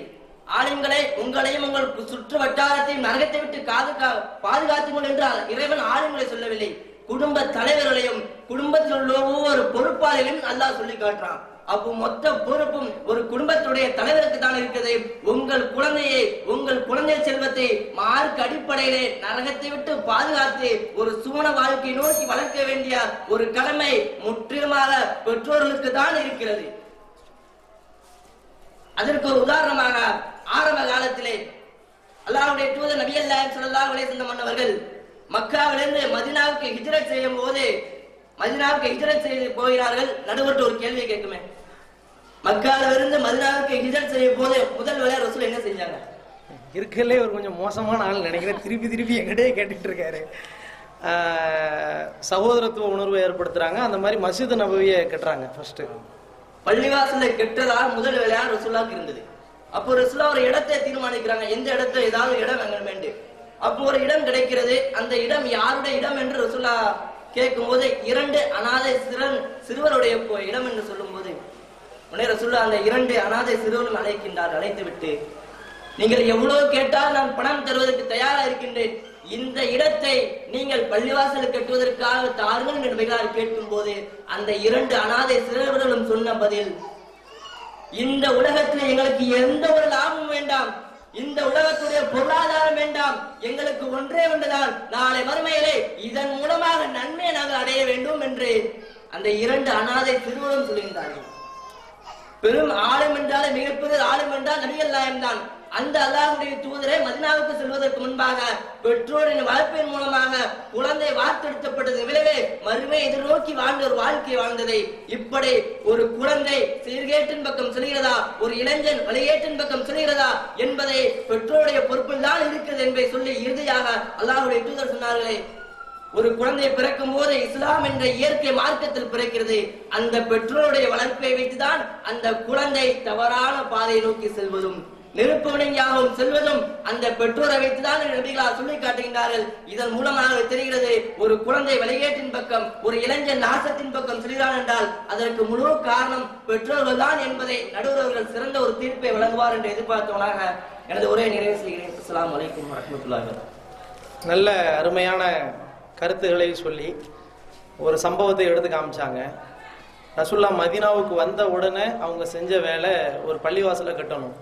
ஆளுங்களை உங்களையும் உங்கள் சுற்று வட்டாரத்தையும் நரகத்தை விட்டு பாதுகாத்துங்கள் என்று இறைவன் ஆளுங்களை சொல்லவில்லை. குடும்ப தலைவர்களையும் குடும்பத்தில் உள்ள ஒவ்வொரு பொறுப்பாளர்களையும் அல்லாஹ் சொல்லி காட்டுறான். அப்போ மொத்த பொறுப்பும் ஒரு குடும்பத்துடைய தலைவருக்கு தான் இருக்குது. உங்கள் குழந்தையை, உங்கள் குழந்தை செல்வத்தை மார்க்க அடிப்படையிலே நரகத்தை விட்டு பாதுகாத்து ஒரு சூன வாழ்க்கை நோக்கி வளர்க்க வேண்டிய ஒரு கடமை முற்றிலுமாக பெற்றோர்களுக்கு தான் இருக்கிறது. அதற்கு ஒரு உதாரணமாக ஆரம்ப காலத்திலே அல்லாஹ்வுடைய தூதர் நபி ஸல்லல்லாஹு அலைஹி வஸல்லம் அவர்கள் மக்காவிலிருந்து மதீனாவுக்கு ஹிஜ்ரத் செய்யும் போது, மதீனாவுக்கு ஹிஜ்ரத் செய்து போகிறார்கள். நடுவர்கிட்ட ஒரு கேள்வி கேட்குமே, மக்காவிலிருந்து மதீனாவுக்கு ஹிஜ்ரத் செய்யும் போது முதல் வேளை ரசூல் என்ன செஞ்சாங்க? இருக்கலே ஒரு கொஞ்சம் மோசமான ஆள் நினைக்கிறேன். திருப்பி எங்கிட்டே கேட்டுட்டு இருக்காரு. சகோதரத்துவ உணர்வை ஏற்படுத்துறாங்க. அந்த மாதிரி மஸ்ஜித் நபவியை கட்டுறாங்க. ஃபர்ஸ்ட் பள்ளிவாசலை கெட்டதாக முதல் வேலையா ரசூலுல்லாஹ்க்கு இருந்தது. அப்போ ரசூலுல்லாஹ் ஒரு இடத்தை தீர்மானிக்கிறாங்க, எந்த இடத்தை ஏதாவது இடம் எங்க வேண்டும். அப்போ ஒரு இடம் கிடைக்கிறது. அந்த இடம் யாருடைய இடம் என்று ரசூலுல்லாஹ் கேட்கும் போது 2 அனாதை சிறுவருடைய இடம் என்று சொல்லும் போது உடனே ரசூலுல்லாஹ் அந்த 2 அனாதை சிறுவரும் அழைக்கின்றார். அழைத்து விட்டு, நீங்கள் எவ்வளவு கேட்டால் நான் பணம் தருவதற்கு தயாரா இருக்கின்றேன், இந்த இடத்தை நீங்கள் பள்ளிவாசல் கட்டுவதற்காக தாருங்கள் என்று கேட்கும் போது அந்த 2 அனாதை சிறுவர்களும் சொன்ன பதில், இந்த உலகத்தில் எங்களுக்கு எந்த ஒரு லாபமும் வேண்டாம், இந்த உலகத்துடைய பொருளாதாரம் வேண்டாம், எங்களுக்கு ஒன்றே ஒன்றுதான், நாளை மறுமையிலே இதன் மூலமாக நன்மையை நாங்கள் அடைய வேண்டும் என்று அந்த 2 அனாதை சிறுவரும் சொல்கின்றார்கள். பெரும் ஆளும் என்றாலே மிகப்பெரிய ஆளும் என்றால் நபிகள் நாயகம் தான். அந்த அல்லாஹ்வுடைய தூதரை மதீனாவுக்கு செல்வதற்கு முன்பாக பெற்றோரின் வளர்ப்பின் மூலமாக குழந்தை வார்த்தெடுக்கப்பட்டது. விளைவே மறுமை எதிர்நோக்கி வாழ்ந்த ஒரு வாழ்க்கை வாழ்ந்ததை இப்படி ஒரு குழந்தை சீர்கேட்டின் பக்கம் செல்கிறதா, ஒரு இளைஞன் வழிகேட்டின் பக்கம் செல்கிறதா என்பதை பெற்றோருடைய பொறுப்பில் தான் இருக்கிறது என்பதை சொல்லி இறுதியாக அல்லாஹ்வுடைய தூதர் சொன்னார்களே, ஒரு குழந்தை பிறக்கும் போது இஸ்லாம் என்ற இயற்கை மார்க்கத்தில் பிறக்கிறது. அந்த பெற்றோருடைய வளர்ப்பை வைத்துதான் அந்த குழந்தை தவறான பாதையை நோக்கி செல்வதும் நெருப்புவனையாகவும் செல்வதும் அந்த பெற்றோரை வைத்துதான் நபிகளார் சொல்லி காட்டுகின்றார்கள். இதன் மூலமாக தெரிகிறது, ஒரு குழந்தை வழிகேட்டின் பக்கம், ஒரு இளைஞன் நாசத்தின் பக்கம் செல்கிறான் என்றால் அதற்கு முழு காரணம் பெற்றோர்கள் தான் என்பதை நடுவர்கள் சிறந்த ஒரு தீர்ப்பை வழங்குவார் என்று எதிர்பார்த்தவனாக எனது உரையை நிறைவு செய்கிறேன். அஸ்ஸலாமு அலைக்கும் வரஹ்மத்துல்லாஹி வபரகாத்துஹு. நல்ல அருமையான கருத்துக்களை சொல்லி ஒரு சம்பவத்தை எடுத்து காமிச்சாங்க. ரசூல்லா மதீனாவுக்கு வந்த உடனே அவங்க செஞ்ச வேலை ஒரு பள்ளிவாசலை கட்டணும்.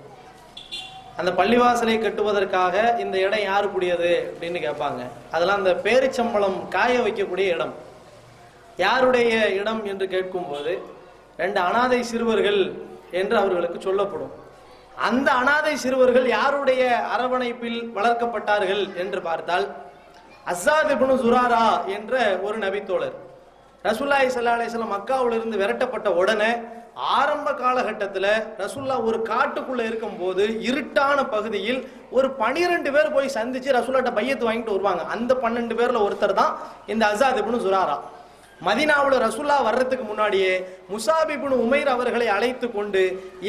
அந்த பள்ளிவாசலை கட்டுவதற்காக இந்த இடம் யாருக்குரியது அப்படின்னு கேட்பாங்க. அதெல்லாம் அந்த பேரிச்சம்பளம் காய வைக்கக்கூடிய இடம். யாருடைய இடம் என்று கேட்கும்போது 2 அனாதை சிறுவர்கள் என்று அவர்களுக்கு சொல்லப்படும். அந்த அனாதை சிறுவர்கள் யாருடைய அரவணைப்பில் வளர்க்கப்பட்டார்கள் என்று பார்த்தால் அஸ்ஸாத் இப்னு ஜுராரா என்ற ஒரு நபித்தோழர். ரசூலுல்லாஹி ஸல்லல்லாஹு அலைஹி வஸல்லம் மக்காவிலிருந்து விரட்டப்பட்ட உடனே ஆரம்ப காலகட்டத்தில் ரசூல்லா ஒரு காட்டுக்குள்ள இருக்கும் போது இருட்டான பகுதியில் ஒரு 12 பேர் போய் சந்திச்சு ரசூல்லாட்ட பையத்து வாங்கிட்டு வருவாங்க. அந்த 12 பேர்ல ஒருத்தர் தான் இந்த அஸ்ஸாத் இப்னு ஜுராரா. மதீனாவுல ரசூல்லா வர்றதுக்கு முன்னாடியே முஸாப் இப்னு உமைர் அவர்களை அழைத்து கொண்டு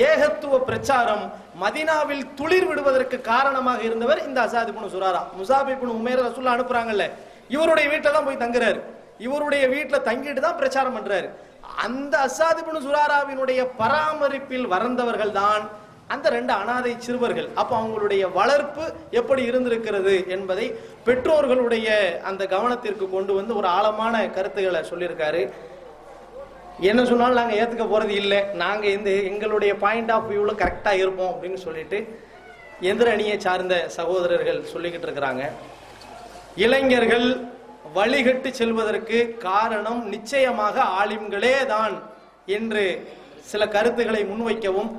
ஏகத்துவ பிரச்சாரம் மதீனாவில் துளிர் விடுவதற்கு காரணமாக இருந்தவர் இந்த அஸ்ஸாத் இப்னு ஜுராரா. முஸாப் இப்னு உமைர் ரசூல்லா அனுப்புறாங்கல்ல, இவருடைய வீட்டில் தான் போய் தங்குறாரு. இவருடைய வீட்டில் தங்கிட்டு தான் பிரச்சாரம் பண்றாரு. அந்த அஸ்ஸாத் இப்னு ஜுராராவினுடைய பராமரிப்பில் வளர்ந்தவர்கள் தான் அந்த 2 அனாதை சிறுவர்கள். அப்போ அவங்களுடைய வளர்ப்பு எப்படி இருந்திருக்கிறது என்பதை பெற்றோர்களுடைய அந்த கவனத்திற்கு கொண்டு வந்து ஒரு ஆழமான கருத்துக்களை சொல்லியிருக்காரு. என்ன சொன்னாலும் நாங்கள் ஏற்றுக்க போறது இல்லை, நாங்கள் இந்த எங்களுடைய பாயிண்ட் ஆஃப் வியூவில் கரெக்டாக இருப்போம் அப்படின்னு சொல்லிட்டு எந்திர அணியை சார்ந்த சகோதரர்கள் சொல்லிக்கிட்டு இருக்கிறாங்க. இளைஞர்கள் வழிகட்டு செல்வதற்கு காரணம் நிச்சயமாக ஆலிம்களே தான் என்று சில கருத்துக்களை முன்வைக்கவும்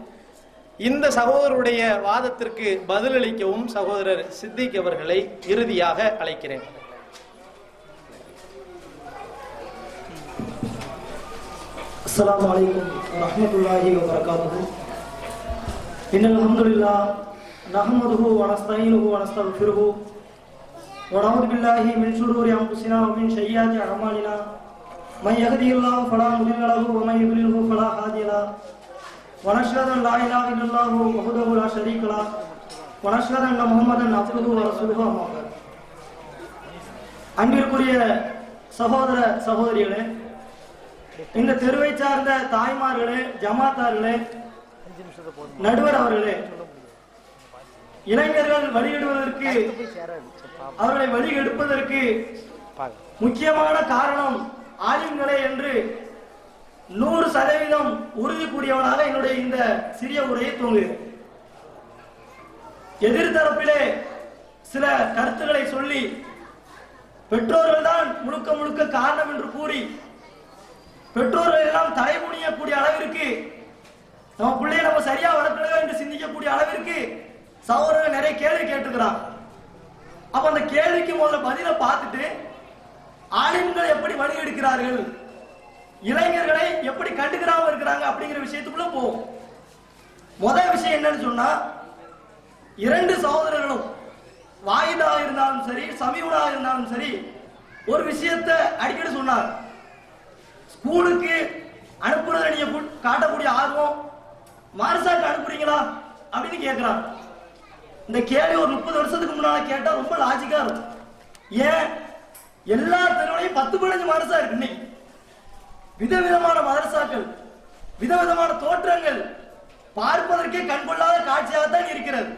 இந்த சகோதரருடைய வாதத்திற்கு பதிலளிக்கவும் சகோதரர் சித்திக் அவர்களை இறுதியாக அழைக்கிறேன். அஸ்ஸலாமு அலைக்கும் வரஹ்மத்துல்லாஹி வபரகாத்துஹு. இன்னல் ஹம்துலில்லாஹ் நஹ்மதுஹு வ நஸ்தஈனுஹு வ நஸ்தக்ஃபிருஹு வ நஊது பில்லாஹி மின் ஷுரூரி அன்ஃபுஸினா வ மின் ஸய்யிஆத்தி அஅமாலினா மன் யஹ்திஹில்லாஹு ஃபலா முதில்ல லஹு வ மன் யுضللஹு ஃபலா ஹாதிய லஹு வ நஷ்ஹது அன் லா இலாஹா இல்லல்லாஹு வஹ்தஹு லா ஷரீக லஹு வ நஷ்ஹது அன்ன முஹம்மதன் அப்துஹு வ ரசூலுஹு அம்மா பஅத். அன்பிற்குரிய சகோதர சகோதரிகளே, இந்த தெருவை சார்ந்த தாய்மார்களே, ஜமாத்தார்களே, நடுவர் அவர்களே, இளைஞர்கள் வழியிடுவதற்கு, அவர்களை வழி எடுப்பதற்கு முக்கியமான காரணம் ஆலிம்களே என்று 100% உறுதி கூடியவனாக என்னுடைய இந்த சிறிய உரையை துவங்குகிறேன். எதிர்த்தரப்பிலே சில கருத்துக்களை சொல்லி பெற்றோர்கள் தான் முழுக்க முழுக்க காரணம் என்று கூறி பெற்றோர்கள் எல்லாம் தலைமுடியக்கூடிய அளவிற்கு நம்ம பிள்ளையை நம்ம சரியா வளர்க்கணும் என்று சிந்திக்கக்கூடிய அளவிற்கு சகோதரர்கள் நிறைய கேள்வி கேட்டுக்கிறான். அப்ப அந்த கேள்விக்கு முதல்ல பதில பார்த்துட்டு ஆலிம்கள் எப்படி வழி எடுக்கிறார்கள், இளைஞர்களை எப்படி கண்டுக்கிறாம இருக்கிறாங்க அப்படிங்கிற விஷயத்துக்குள்ள போவோம். முதல் விஷயம் என்னன்னு சொன்னா, 2 சகோதரர்களும் வாயிதாக இருந்தாலும் சரி, சமீபனாக இருந்தாலும் சரி, ஒரு விஷயத்தை அடிக்கடி சொன்னார். ஸ்கூலுக்கு அனுப்புறத நீங்க காட்டக்கூடிய ஆர்வம் மார்சாக்கு அனுப்புறீங்களா அப்படின்னு கேட்கிறான். இந்த கேள்வி ஒரு 30 வருஷத்துக்கு முன்னால கேட்டா ரொம்ப லாஜிக்கா இருக்கும். ஏன் எல்லா தெருவிலையும் 10-15 மதரசா இருக்கு. இன்னைக்கு விதவிதமான மதரசாக்கள், விதவிதமான தோற்றங்கள் பார்ப்பதற்கே கண்கொள்ளாத காட்சியாகத்தான் இருக்கிறது.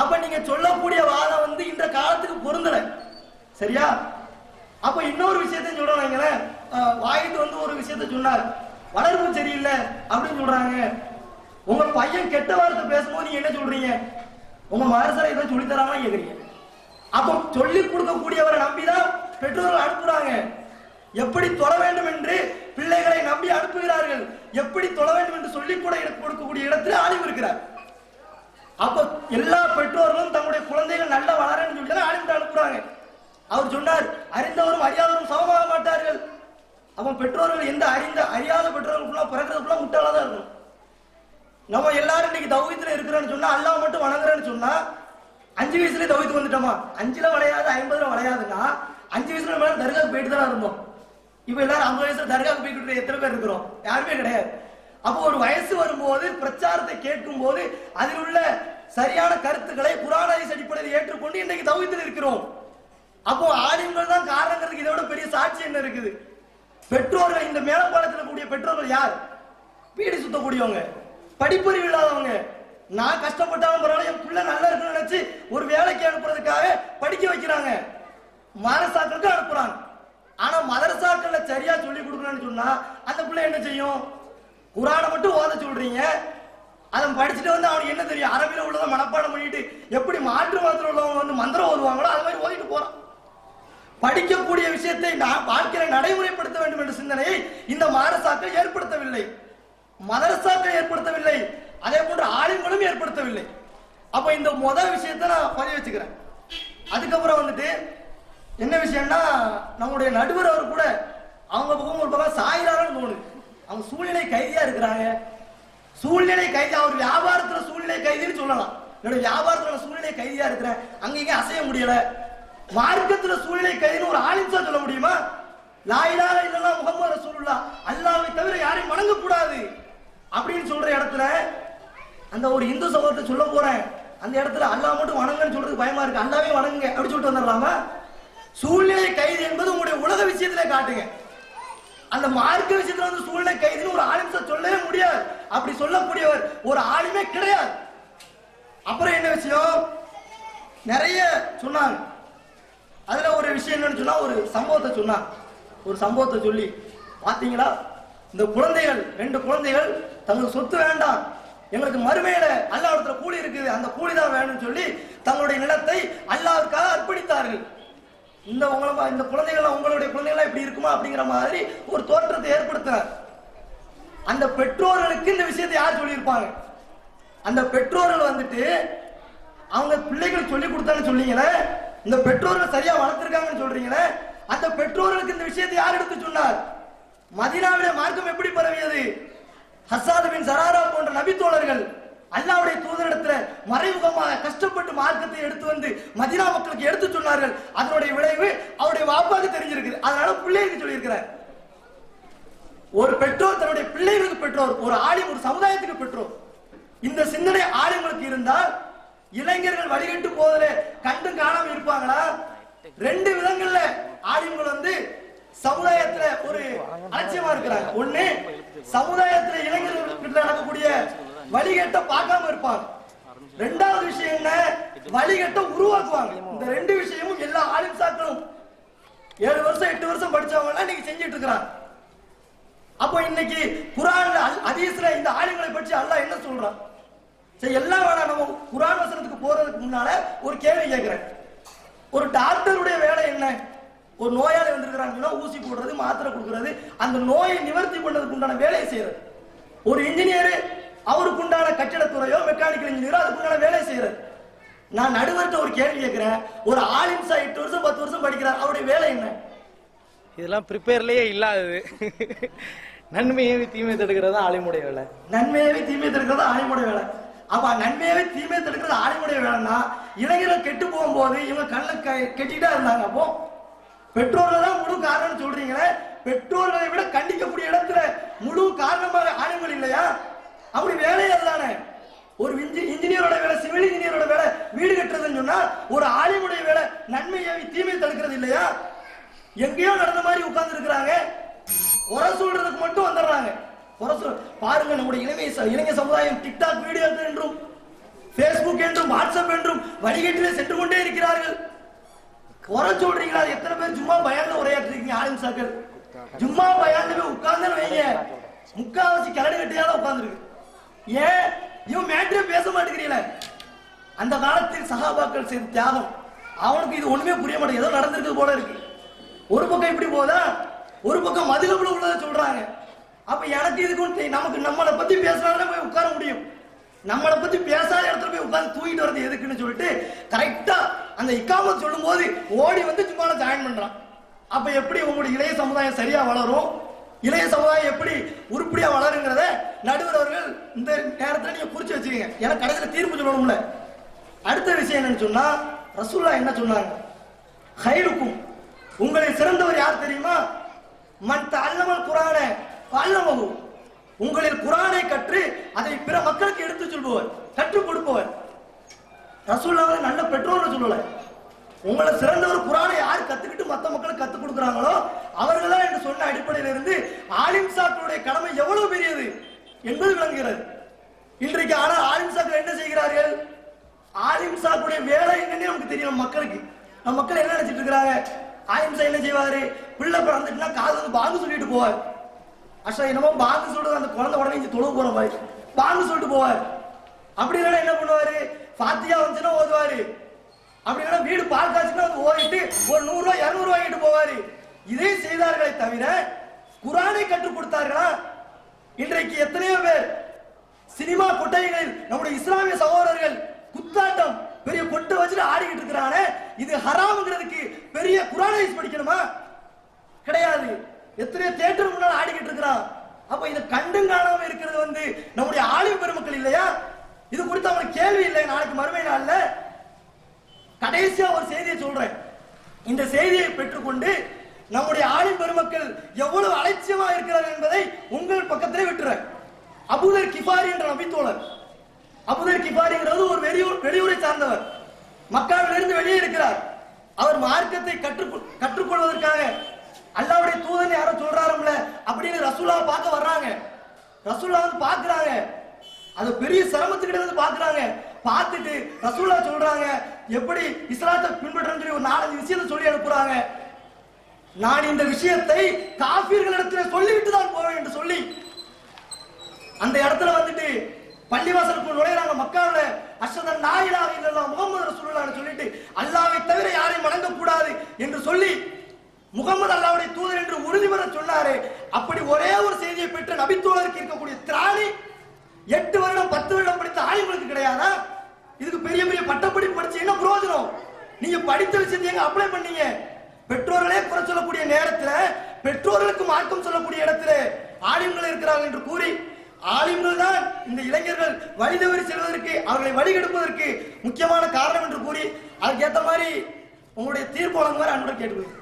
அப்ப நீங்க சொல்லக்கூடிய வாதம் இந்த காலத்துக்கு பொருந்தல, சரியா? அப்ப இன்னொரு விஷயத்தை சொல்றாங்க, வாயிட்டு ஒரு விஷயத்த சொன்னார், வளர்ப்பு சரியில்லை அப்படின்னு சொல்றாங்க. உங்க பையன் கெட்ட வார்த்தை பேசும்போது நீங்க என்ன சொல்றீங்க? உங்க மதரசால இதை சொல்லி தராம கேக்குறீங்க. அப்போ சொல்லி கொடுக்கக்கூடியவரை நம்பிதான் பெற்றோர்கள் அனுப்புறாங்க. எப்படி தொழ வேண்டும் என்று பிள்ளைகளை நம்பி அனுப்புகிறார்கள். எப்படி தொழ வேண்டும் என்று சொல்லி கூட கொடுக்கக்கூடிய இடத்துல ஆலிம் இருக்கிறார். அப்போ எல்லா பெற்றோர்களும் தங்களுடைய குழந்தைகள் நல்ல வளரன்னு சொல்லி ஆலிம் அனுப்புறாங்க. அவர் சொன்னார், அறிந்தவரும் அறியாதவரும் சமமாக மாட்டார்கள். அப்போ பெற்றோர்கள் எந்த அறியாத பெற்றோர்கள் பிறக்கிறதுக்குள்ள முட்டாளா தான் இருக்கும். நம்ம எல்லாரும் இன்னைக்கு தௌஹீத்ல இருக்கிறோம்னு சொன்னா, அல்லாஹ் மட்டும் வணங்குறேன்னு சொன்னா 5 வயசுல தௌஹீத் வந்துட்டோமா? 5ல வளையாது 50ல வளையாதுன்னா 5 வயசுல மேல தர்காவுக்கு போயிட்டு தான் இருந்தோம். இப்ப எல்லாரும் 50 வயசுல தர்காவுக்கு போய்கிட்டு எத்தனை பேர் இருக்கிறோம்? யாருமே கிடையாது. அப்போ ஒரு வயசு வரும்போது பிரச்சாரத்தை கேட்கும் போது அதில் உள்ள சரியான கருத்துக்களை குர்ஆன் ஹதீஸ் அடிப்படையில் ஏற்றுக்கொண்டு இன்னைக்கு தௌஹீத்ல இருக்கிறோம். அப்போ ஆலிம்கள் தான் காரணங்கிறதுக்கு இதோட பெரிய சாட்சி என்ன இருக்குது? பெற்றோர்கள், இந்த மேலப்பாளத்தில் கூடிய பெற்றோர்கள் யார்? பீடி சுத்தக்கூடியவங்க, படிப்பறிவு இல்லாதவங்க. நான் கஷ்டப்பட்டாலும் பரவாயில்ல, என் பிள்ளை நல்லா இருக்குன்னு நினைச்சு ஒரு வேலைக்கு அனுப்புறதுக்காக படிக்க வைக்கிறாங்க, மதரசாக்களுக்கு அனுப்புறாங்க. ஆனா மதரசாக்கள்ல சரியா சொல்லி கொடுக்கணும்னு சொன்னா அந்த பிள்ளை என்ன செய்யும்? குர்ஆனை மட்டும் ஓத சொல்றீங்க, அதை படிச்சுட்டு வந்து அவனுக்கு என்ன தெரியும்? அரபில உள்ளதை மனப்பாடம் பண்ணிட்டு எப்படி மாற்று மதத்தில் உள்ளவங்க வந்து மந்திரம் ஓதுவாங்களோ அது மாதிரி ஓதிட்டு போறான். படிக்கக்கூடிய விஷயத்தை வாழ்க்கையை நடைமுறைப்படுத்த வேண்டும் என்ற சிந்தனையை இந்த மதரசாக்கள் ஏற்படுத்தவில்லை, மதரசாக்கள் ஏற்படுத்தவில்லை, அதே போன்று ஆலிம்களும் ஏற்படுத்தவில்லை. அப்ப இந்த முதல் விஷயத்தை நான் பதிவு வச்சுக்கிறேன். அதுக்கப்புறம் வந்துட்டு என்ன விஷயம்னா, நம்முடைய நடுவர் அவர் கூட அவங்க பக்கம் ஒரு பக்கம் சாயிரான்னு தோணுது. அவங்க சூழ்நிலை கைதியா இருக்கிறாங்க. சூழ்நிலை கைதி, அவர் வியாபாரத்துல சூழ்நிலை கைதின்னு சொல்லலாம். என்னோட வியாபாரத்துல சூழ்நிலை கைதியா இருக்கிறேன், அங்க இங்க அசைய முடியல. மார்க்கத்துல சூழ்நிலை கைதின்னு ஒரு ஆலிம்சா சொல்ல முடியுமா? லா இலாஹ இல்லல்லாஹ் முஹம்மது ரசூலுல்லாஹ், அல்லாஹ்வை தவிர யாரையும் வணங்க கூடாது அப்படின்னு சொல்ற இடத்துல அந்த ஒரு இந்து சகோதரத்தை சொல்ல போறேன், அந்த இடத்துல அல்லாஹ் மட்டும் வணங்கன்னு சொல்றது பயமா இருக்கு, அல்லாஹ்வே வணங்குங்க அப்படி சொல்லிட்டு வந்துடலாமா? சூழ்நிலை கைது என்பது உங்களுடைய உலக விஷயத்திலே காட்டுங்க. அந்த மார்க்க விஷயத்துல வந்து சூழ்நிலை கைதுன்னு ஒரு ஆலிம்சா சொல்லவே முடியாது. அப்படி சொல்லக்கூடியவர் ஒரு ஆலிமே கிடையாது. அப்புறம் என்ன விஷயம்? நிறைய சொன்னாங்க. அதுல ஒரு விஷயம் என்னன்னு சொன்னா, ஒரு சம்பவத்தை சொன்னாங்க. ஒரு சம்பவத்தை சொல்லி, பாத்தீங்களா இந்த குழந்தைகள், 2 குழந்தைகள் தங்களுக்கு சொத்து வேண்டாம், எங்களுக்கு மறுமையில அல்லாஹ்விடத்துல கூலி இருக்குது, அந்த கூலி தான் வேணும்னு சொல்லி தங்களுடைய நிலத்தை அல்லாஹ்வுக்காக அர்ப்பணித்தார்கள். இந்த குழந்தைகள் உங்களுடைய குழந்தைகள் இப்படி இருக்குமா அப்படிங்கிற மாதிரி ஒரு தோற்றத்தை ஏற்படுத்தினார். அந்த பெற்றோர்களுக்கு இந்த விஷயத்தை யார் சொல்லியிருப்பாங்க? அந்த பெற்றோர்கள் வந்துட்டு அவங்க பிள்ளைகள் சொல்லி கொடுத்தான்னு சொன்னீங்களே, இந்த பெற்றோர்கள் சரியா வளர்த்திருக்காங்கன்னு சொல்றீங்களே, அந்த பெற்றோர்களுக்கு இந்த விஷயத்தை யார் எடுத்து சொன்னார்? மதீனாவிலே மார்க்கம் எப்படி பரவியது? ஹஸ்ஸாத் பின் ஸராரா போன்ற நபி தோழர்கள் அல்லாஹ்வுடைய தூதரிடத்துல மறைமுகமாக கஷ்டப்பட்டு மார்க்கத்தை எடுத்து வந்து மதீனா மக்களுக்கு எடுத்து சொன்னார்கள். அதனுடைய விளைவு அவருடைய வாப்பாவுக்கு தெரிஞ்சிருக்கு, அதனால பிள்ளைகளுக்கு சொல்லியிருக்கிறார். ஒரு பெற்றோர் தன்னுடைய பிள்ளைகளுக்கு பெற்றோர், ஒரு ஆலிம் ஒரு சமுதாயத்துக்கு பெற்றோர். இந்த சிந்தனை ஆலிம்களுக்கு இருந்தால் இளைஞர்கள் வழிகட்டு போவதில கண்டும் காணாம இருப்பாங்களா? 2 விதங்கள்ல ஆலிம்கள் வந்து சமுதாயத்துல ஒரு அலட்சியமா இருக்கிறாங்க. ஒண்ணு, சமுதாயத்துல இளைஞர்கள் நடக்கக்கூடிய வழிகேட்ட பார்க்காம இருப்பாங்க. 2வது விஷயம் என்ன? வழிகேட்ட உருவாக்குவாங்க. இந்த 2 விஷயமும் எல்லா ஆலிம்சாக்களும் 7 வருஷம் 8 வருஷம் படிச்சவங்க இன்னைக்கு செஞ்சிட்டு இருக்கிறாங்க. அப்போ இன்னைக்கு குர்ஆன்ல ஹதீஸ்ல இந்த ஆலிம்களை பற்றி அல்லாஹ் என்ன சொல்றான்? சரி, எல்லாம் வேணாம், நம்ம குர்ஆன் வசனத்துக்கு போறதுக்கு முன்னால ஒரு கேள்வி கேட்கிறேன். ஒரு டாக்டருடைய வேலை என்ன? ஒரு நோயாளி வந்திருக்கிறாங்கன்னா ஊசி போடுறது, மாத்திரை கொடுக்கறது, அந்த நோயை நிவர்த்தி பண்ணதுக்கு உண்டான வேலையை செய்யறது. ஒரு இன்ஜினியர் அவருக்கு உண்டான கட்டிடத்துறையோ மெக்கானிக்கல் இன்ஜினியரோ அதுக்கு உண்டான வேலையை செய்யறது. நான் நடுவர்கிட்ட ஒரு கேள்வி கேட்கிறேன். ஒரு ஆலிம்சா 8 வருஷம் 10 வருஷம் படிக்கிறார், அவருடைய வேலை என்ன? இதெல்லாம் ப்ரிப்பேர்லயே இல்லாதது. நன்மையவே தீமை தடுக்கிறதா ஆலிமுடைய வேலை. நன்மையவே தீமை தடுக்கிறதா ஆலிமுடைய வேலை. அப்ப நன்மையவே தீமை தடுக்கிறது ஆலிமுடைய வேலைன்னா இளைஞர்கள் கெட்டு போகும்போது இவங்க கண்ணை கெட்டிட்டா இருந்தாங்க. அப்போ பெற்றோர்கள் தான் முழு காரணம் சொல்றீங்களே, பெற்றோர்களை விட கண்டிக்கக்கூடிய இடத்துல முழு காரணமாக ஆலிம்கள் இல்லையா? அப்படி வேலையே அதுதானே. ஒரு இன்ஜினியரோட வேலை, சிவில் இன்ஜினியரோட வேலை வீடு கட்டுறதுன்னு சொன்னா ஒரு ஆலிமுடைய வேலை நன்மையை தீமை தடுக்கிறது இல்லையா? எங்கேயோ நடந்த மாதிரி உட்கார்ந்து இருக்கிறாங்க, குறை சொல்றதுக்கு மட்டும் வந்துடுறாங்க. பாருங்க, நம்முடைய இளைஞ சமுதாயம் டிக்டாக் வீடியோக்கள் என்றும் பேஸ்புக் என்றும் வாட்ஸ்அப் என்றும் வழிகேட்டிலே சென்று கொண்டே இருக்கிறார்கள். குறை சொல்றீங்களா? எத்தனை பேர் ஜும்மா பயான்ல உரையாற்றிருக்கீங்க? ஆலிம்சாக்கள் ஜும்மா பயான்ல உட்கார்ந்து வைங்க, முக்காவாசி கரடு கட்டியால உட்கார்ந்துருக்கு. ஏன் இவன் மேட்டரே பேச மாட்டேங்கிறீங்களே? அந்த காலத்தில் சஹாபாக்கள் செய்த தியாகம் அவனுக்கு இது ஒண்ணுமே புரிய மாட்டேங்குது. ஏதோ நடந்திருக்கு போல இருக்கு. ஒரு பக்கம் இப்படி போதா, ஒரு பக்கம் மதுகபுல உள்ளதை சொல்றாங்க. அப்ப எனக்கு இதுக்கும் நமக்கு நம்மளை பத்தி பேசினாலும் போய் உட்கார முடியும். நம்மளை பத்தி பேசாத இடத்துல போய் உட்கார்ந்து தூக்கிட்டு வரது எதுக்குன்னு சொல்லிட்டு கரெக்டா அந்த இக்காமத் சொல்லும் போது ஓடி வந்து சும்மா ஜாயின் பண்றான். அப்ப எப்படி உங்களுடைய இளைய சமுதாயம் சரியா வளரும், இளைய சமுதாயம் எப்படி உருப்படியா வளருங்கிறத நடுவர் அவர்கள் இந்த நேரத்தில் நீங்க குறிச்சு வச்சுக்கீங்க. ஏன்னா கடைசியில் தீர்ப்பு சொல்லணும்ல. அடுத்த விஷயம் என்னன்னு சொன்னா, ரசூலுல்லாஹ் என்ன சொன்னாங்க? ஹைருக்கும், உங்களில் சிறந்தவர் யார் தெரியுமா? மன் தஅல்லமல் குர்ஆன வஅல்லமஹு, உங்களில் குர்ஆனை கற்று அதை பிற மக்களுக்கு எடுத்து சொல்பவர், கற்றுக் கொடுப்பவர். ரசூலுல்லாஹ் நல்ல பெற்றோர்னு சொல்லல. உங்களை சிறந்தவர் குர்ஆனை யார் கத்துக்கிட்டு மற்ற மக்களுக்கு கத்துக் கொடுக்குறாங்களோ அவர்கள் தான் என்று சொன்ன அடிப்படையில் இருந்து ஆலிம் சாக்களுடைய கடமை எவ்வளவு பெரியது என்பது விளங்குகிறது. இன்றைக்கு ஆனால் ஆலிம் சாக்கள் என்ன செய்கிறார்கள்? ஆலிம் சாக்குடைய வேலை என்னன்னு நமக்கு தெரியும். மக்களுக்கு நம்ம மக்கள் என்ன நினைச்சிட்டு இருக்கிறாங்க? ஆலிம் சார் என்ன செய்வாரு? பிள்ளை பிறந்துட்டுனா காது வந்து பாங்கு சொல்லிட்டு போவார். அஷா என்னமோ பாங்கு சொல்றது அந்த குழந்தை உடனே இங்க தொழுவு போற மாதிரி பாங்கு சொல்லிட்டு போவார். அப்படி இல்லைன்னா என்ன பண்ணுவாரு? ஃபாத்தியா வந்துச்சுன்னா ஓதுவாரு. அப்படி இல்லைன்னா வீடு பால் காய்ச்சுன்னா வந்து ஓதிட்டு ஒரு 100 ரூபாய் 200 ரூபாய்கிட்டு போவாரு. இதை செய்தார்களே தவிர குர்ஆனை கற்றுக் கொடுத்தார்களா? இன்றைக்கு எத்தனையோ பேர் சினிமா கொட்டைகளில் நம்முடைய இஸ்லாமிய சகோதரர்கள் குத்தாட்டம் பெரிய கொட்டை வச்சுட்டு ஆடிக்கிட்டு இருக்கிறானே, இது ஹராம்ங்கிறதுக்கு பெரிய குர்ஆனை படிக்கணுமா? கிடையாது. எத்தனையோ தியேட்டர் முன்னால ஆடிக்கிட்டு இருக்கிறான். அப்ப இதை கண்டும் காணாம இருக்கிறது வந்து நம்முடைய ஆலிம் பெருமக்கள் இல்லையா? இது குறித்து அவங்களுக்கு கேள்வி இல்லை. நாளைக்கு மறுமை நாள்ல கடைசியா ஒரு செய்தியை சொல்றேன். இந்த செய்தியை பெற்றுக்கொண்டு நம்முடைய ஆலிம் பெருமக்கள் எவ்வளவு அலட்சியமா இருக்கிறார் என்பதை உங்கள் பக்கத்திலே விட்டுறேன். அபூதர் கிஃபாரி என்ற நபித்தோழர். அபூதர் கிஃபாரிங்கிறது ஒரு வெளியூரை சார்ந்தவர். மக்காவிலிருந்து வெளியே இருக்கிறார். அவர் மார்க்கத்தை கற்றுக்கொள்வதற்காக அல்லாஹ்வுடைய தூதன் யாரோ சொல்றாருல அப்படின்னு ரசூலுல்லாஹ் பார்க்க வர்றாங்க. ரசூலுல்லாஹ் வந்து பார்க்கறாங்க. அது பெரிய சிரமத்துக்கிட்ட வந்து பார்க்கறாங்க. பார்த்துட்டு ரசூலுல்லாஹ் சொல்றாங்க, எப்படி இஸ்லாத்தை பின்பற்றணும்னு சொல்லி ஒரு 4-5 விஷயத்தை சொல்லி அனுப்புறாங்க. நான் இந்த விஷயத்தை காஃபிர்களிடத்தில் சொல்லிவிட்டு தான் போவேன் என்று சொல்லி அந்த இடத்துல வந்துட்டு பள்ளிவாசலுக்கு நுழையிறாங்க. மக்காவுல அஷ்ஹது அல்லா இலாஹா இல்லல்லாஹ் முஹம்மது ரசூலுல்லாஹ்னு சொல்லிட்டு அல்லாஹ்வை தவிர யாரையும் வணங்க கூடாது என்று சொல்லி முகமது அல்லாஹ்வுடைய தூதர் என்று உறுதிபட சொன்னாரே, அப்படி ஒரே ஒரு செய்தியை பெற்ற நபித்தோழருக்கு இருக்கக்கூடிய திராணி 8 வருடம் 10 வருடம் படித்த ஆலிம்களுக்கு கிடையாதா? இதுக்கு பெரிய பெரிய பட்டப்படிப்பு படிச்சு என்ன பிரயோஜனம்? நீங்க படித்த விஷயத்தை எங்க அப்ளை பண்ணீங்க? பெற்றோர்களே குறை சொல்லக்கூடிய நேரத்துல பெற்றோர்களுக்கு மார்க்கம் சொல்லக்கூடிய இடத்துல ஆலிம்கள் இருக்கிறார்கள் என்று கூறி ஆலிம்கள் தான் இந்த இளைஞர்கள் வழிதவறி செல்வதற்கு அவர்களை வழிகெடுப்பதற்கு முக்கியமான காரணம் என்று கூறி அதுக்கேற்ற மாதிரி உங்களுடைய தீர்ப்பு வழங்க மாதிரி அன்புடன் கேட்டுக்கொள்கிறேன்.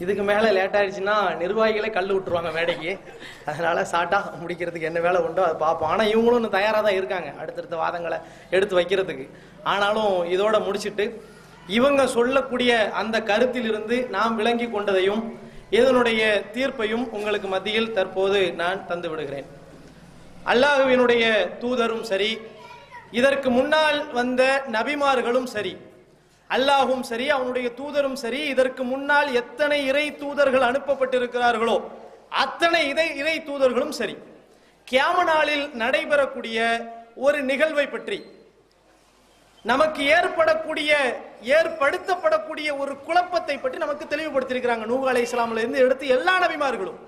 இதுக்கு மேல லேட் ஆயிடுச்சுன்னா நிர்வாகிகளே கல்லு விட்டுருவாங்க மேடைக்கு. அதனால சாட்டா முடிக்கிறதுக்கு என்ன வேலை உண்டோ அதை பார்ப்போம். ஆனா இவங்களும் இன்னும் தயாரா தான் இருக்காங்க அடுத்தடுத்த வாதங்களை எடுத்து வைக்கிறதுக்கு. ஆனாலும் இதோட முடிச்சுட்டு இவங்க சொல்லக்கூடிய அந்த கருத்திலிருந்து நாம் விளங்கி கொண்டதையும் இதனுடைய தீர்ப்பையும் உங்களுக்கு மத்தியில் தற்போது நான் தந்து விடுகிறேன். அல்லாஹ்வினுடைய தூதரும் சரி, இதற்கு முன்னால் வந்த நபிமார்களும் சரி, அல்லாஹும் சரி, அவனுடைய தூதரும் சரி, இதற்கு முன்னால் எத்தனை இறை தூதர்கள் அனுப்பப்பட்டிருக்கிறார்களோ அத்தனை இறை தூதர்களும் சரி, கியாம நாளில் நடைபெறக்கூடிய ஒரு நிகழ்வை பற்றி நமக்கு ஏற்படுத்தப்படக்கூடிய ஒரு குழப்பத்தை பற்றி நமக்கு தெளிவுபடுத்தியிருக்கிறாங்க. நூஹ் அலைஹிஸ்ஸலாம்ல இருந்து எடுத்து எல்லா நபிமார்களும்.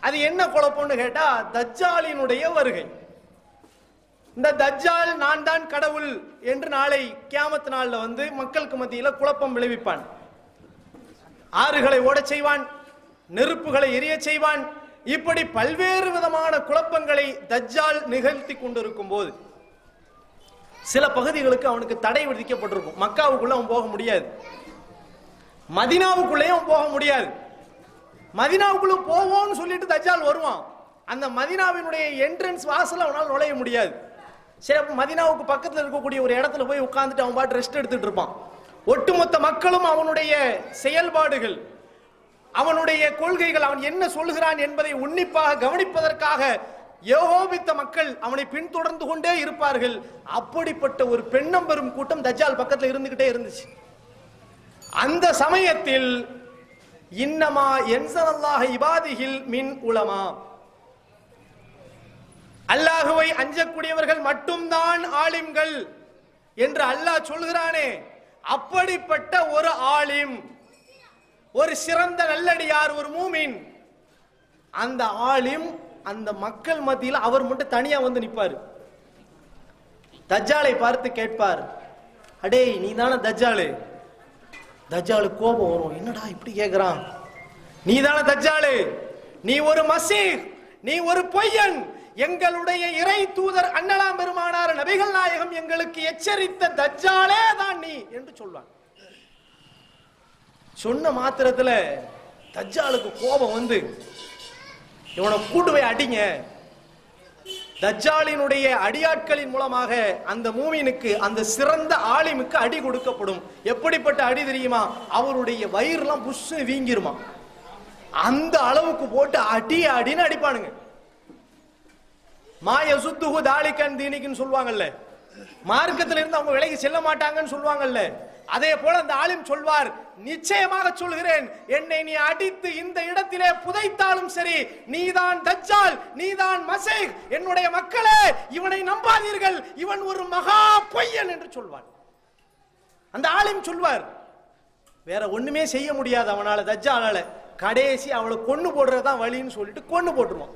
அது என்ன குழப்பம்னு கேட்டா, தஜ்ஜாலினுடைய வருகை. இந்த தஜ்ஜால் நான் தான் கடவுள் என்று நாளை கியாமத் நாள்ல வந்து மக்களுக்கு மத்தியில குழப்பம் விளைவிப்பான். ஆறுகளை ஓடச் செய்வான், நெருப்புகளை எரிய செய்வான். இப்படி பல்வேறு விதமான குழப்பங்களை தஜ்ஜால் நிகழ்த்தி கொண்டிருக்கும் போது சில பகுதிகளுக்கு அவனுக்கு தடை விதிக்கப்பட்டிருக்கும். மக்காவுக்குள்ள அவன் போக முடியாது, மதீனாவுக்குள்ளேயும் அவன் போக முடியாது. மதீனாவுக்குள்ள போவோம்னு சொல்லிட்டு தஜ்ஜால் வருவான். அந்த மதீனாவினுடைய என்ட்ரன்ஸ் வாசல்ல அவனால் நுழைய முடியாது. சரி, மதீனாவுக்கு பக்கத்தில் இருக்கக்கூடிய ஒரு இடத்துல போய் உட்கார்ந்துட்டு அவன் பாட்டு ரெஸ்ட் எடுத்துட்டு இருப்பான். ஒட்டுமொத்த மக்களும் அவனுடைய செயல்பாடுகள், அவனுடைய கொள்கைகள், அவன் என்ன சொல்கிறான் என்பதை உன்னிப்பாக கவனிப்பதற்காக யோகோபித்த மக்கள் அவனை பின்தொடர்ந்து கொண்டே இருப்பார்கள். அப்படிப்பட்ட ஒரு பெண்ணம்பெரும் கூட்டம் தஜ்ஜால் பக்கத்தில் இருந்துகிட்டே இருந்துச்சு. அந்த சமயத்தில் இன்னமா யன்ஸலல்லாஹு இபாதிஹில் மின் உலமா, அல்லாஹுவை அஞ்சக்கூடியவர்கள் மட்டும்தான் ஆலிம்கள் என்று அல்லாஹ் சொல்கிறானே, அப்படிப்பட்ட ஒரு ஆலிம், ஒரு சிறந்த நல்லடியார், ஒரு மூமின், அந்த ஆலிம் அந்த மக்கள் மத்தியில் அவர் மட்டும் தனியா வந்து நிற்பார். தஜ்ஜாலை பார்த்து கேட்பார், அடே நீ தானே தஜ்ஜாலு? தஜ்ஜாலு கோபம் வரும், என்னடா இப்படி கேட்கிறான், நீ தானே தஜ்ஜாலு, நீ ஒரு மசீஹ், நீ ஒரு பொய்யன், எங்களுடைய இறை தூதர் அன்னலாம் பெருமானார் நபிகள் நாயகம் எங்களுக்கு எச்சரித்த தஜ்ஜாலே தான் நீ என்று சொல்வான். சொன்ன மாத்திரத்துல தஜ்ஜாலுக்கு கோபம் வந்து, இவனை கூட்டு போய் அடிங்க. தஜ்ஜாலினுடைய அடியாட்களின் மூலமாக அந்த மூமினுக்கு, அந்த சிறந்த ஆலிமுக்கு அடி கொடுக்கப்படும். எப்படிப்பட்ட அடி தெரியுமா? அவருடைய வயிறுலாம் புஷ் வீங்கிருமா, அந்த அளவுக்கு போட்டு அடி அடின்னு அடிப்பானுங்க. மாயசுத்துஹு தாலிகன் தீனிக்குன்னு சொல்லுவாங்கல்ல, மார்க்கத்தில் இருந்து அவங்க விலகி செல்ல மாட்டாங்கன்னு சொல்லுவாங்கல்ல, அதே போல அந்த ஆலிம் சொல்வார், நிச்சயமாக சொல்கிறேன், என்னை நீ அடித்து இந்த இடத்திலே புதைத்தாலும் சரி, நீதான் தஜ்ஜால், நீதான் மசீஹ், என்னுடைய மக்களே இவனை நம்பாதீர்கள், இவன் ஒரு மகா பொய்யன் என்று சொல்வான். அந்த ஆலிம் சொல்வார், வேற ஒண்ணுமே செய்ய முடியாது அவனால, தஜ்ஜாலால, கடைசி அவளை கொன்னு போடுறதுதான் வழின்னு சொல்லிட்டு கொன்னு போட்டுருவான்.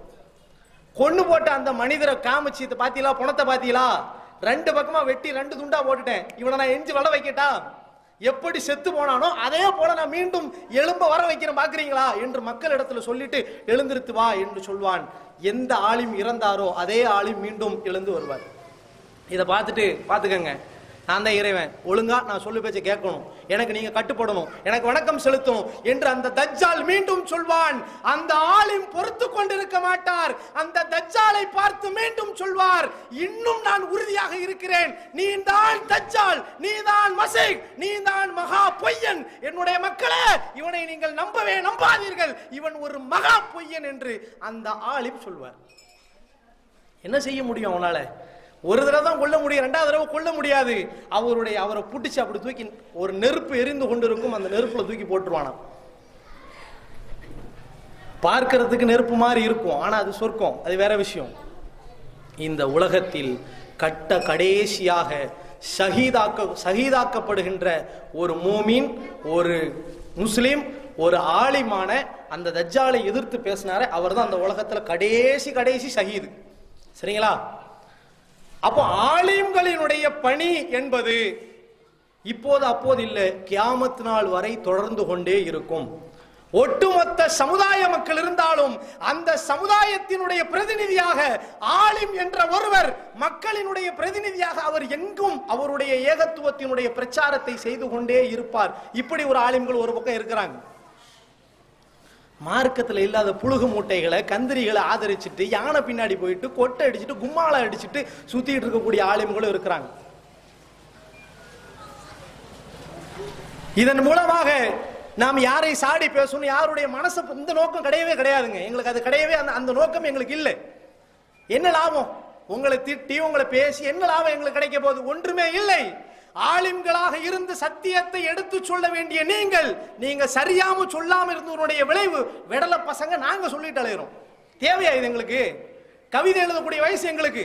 கொன்னு போட்ட அந்த மனிதரை காமிச்சு, பாத்தீங்களா பணத்தை பாத்தீங்களா, ரெண்டு பக்கமா வெட்டி ரெண்டு துண்டா போட்டுட்டேன், இவனை நான் எஞ்சி வள வைக்கட்டா, எப்படி செத்து போனானோ அதே போல நான் மீண்டும் எழும்ப வர வைக்கிறேன் பாக்குறீங்களா என்று மக்கள் இடத்துல சொல்லிட்டு எழுந்திருத்து வா என்று சொல்வான். எந்த ஆலிம் இறந்தாரோ அதே ஆலிம் மீண்டும் எழுந்து வருவார். இதை பார்த்துட்டு பாத்துக்கங்க, நான் தான் இறைவன், ஒழுங்கா நான் சொல்லு பேச்ச கேட்கணும், எனக்கு நீங்க கட்டுப்படணும், எனக்கு வணக்கம் செலுத்தணும் என்று அந்த தஜ்ஜால் மீண்டும் சொல்வான். அந்த ஆலிம் பொறுத்து கொண்டிருக்க மாட்டார், அந்த தஜ்ஜாலை பார்த்து மீண்டும் சொல்வார், இன்னும் நான் உறுதியாக இருக்கிறேன், நீ தான் தஜ்ஜால், நீ தான் மசீஹ், நீ தான் மகா பொய்யன், என்னுடைய மக்களே இவனை நீங்கள் நம்பவே நம்பாதீர்கள், இவன் ஒரு மகா பொய்யன் என்று அந்த ஆலிம் சொல்வார். என்ன செய்ய முடியும் அவனால? ஒரு தடவை தான் கொல்ல முடியும், ரெண்டாவது தடவை கொல்ல முடியாது. அவரை புடிச்சு அப்படி தூக்கி, ஒரு நெருப்பு எரிந்து கொண்டிருக்கும், அந்த நெருப்புல தூக்கி போட்டுருவானா. பார்க்கிறதுக்கு நெருப்பு மாதிரி இருக்கும், ஆனா அது சொர்க்கம், அது வேற விஷயம். இந்த உலகத்தில் கடைசியாக ஷஹீதாக்கப்படுகின்ற ஒரு மூமின், ஒரு முஸ்லிம், ஒரு ஆலிமான அந்த தஜ்ஜாலை எதிர்த்து பேசினாரே, அவர் தான் அந்த உலகத்துல கடைசி ஷஹீது. சரிங்களா? அப்போ ஆலிம்களினுடைய பணி என்பது இப்போது அப்போது இல்லை, கியாமத் நாள் வரை தொடர்ந்து கொண்டே இருக்கும். ஒட்டுமொத்த சமுதாய மக்கள் இருந்தாலும் அந்த சமுதாயத்தினுடைய பிரதிநிதியாக ஆலிம் என்ற ஒருவர், மக்களினுடைய பிரதிநிதியாக அவர் எங்கும் அவருடைய ஏகத்துவத்தினுடைய பிரச்சாரத்தை செய்து கொண்டே இருப்பார். இப்படி ஒரு ஆலிம்கள் ஒரு பக்கம் இருக்கிறாங்க. மார்க்கத்தில் இல்லாத புழுகு மூட்டைகளை, கந்திரிகளை ஆதரிச்சுட்டு, யானை பின்னாடி போயிட்டு கொட்டை அடிச்சுட்டு கும்மாளை அடிச்சுட்டு சுத்திட்டு இருக்கக்கூடிய ஆலிம்களும் இருக்கிறாங்க. இதன் மூலமாக நாம் யாரை சாடி பேசணும், யாருடைய மனசு, இந்த நோக்கம் கிடையவே கிடையாதுங்க. எங்களுக்கு அது கிடையவே, அந்த நோக்கம் எங்களுக்கு இல்லை. என்ன லாபம்? உங்களை திட்டி உங்களை பேசி என்ன லாபம் எங்களுக்கு கிடைக்க போகுது? ஒன்றுமே இல்லை. ஆலிம்களாக இருந்து சத்தியத்தை எடுத்து சொல்ல வேண்டிய நீங்க சரியாம சொல்லாம இருந்தவருடைய விளைவு, விடல பசங்க நாங்க சொல்லிட்டு அலையிறோம். தேவையா இது எங்களுக்கு? கவிதை எழுதக்கூடிய வயசு எங்களுக்கு.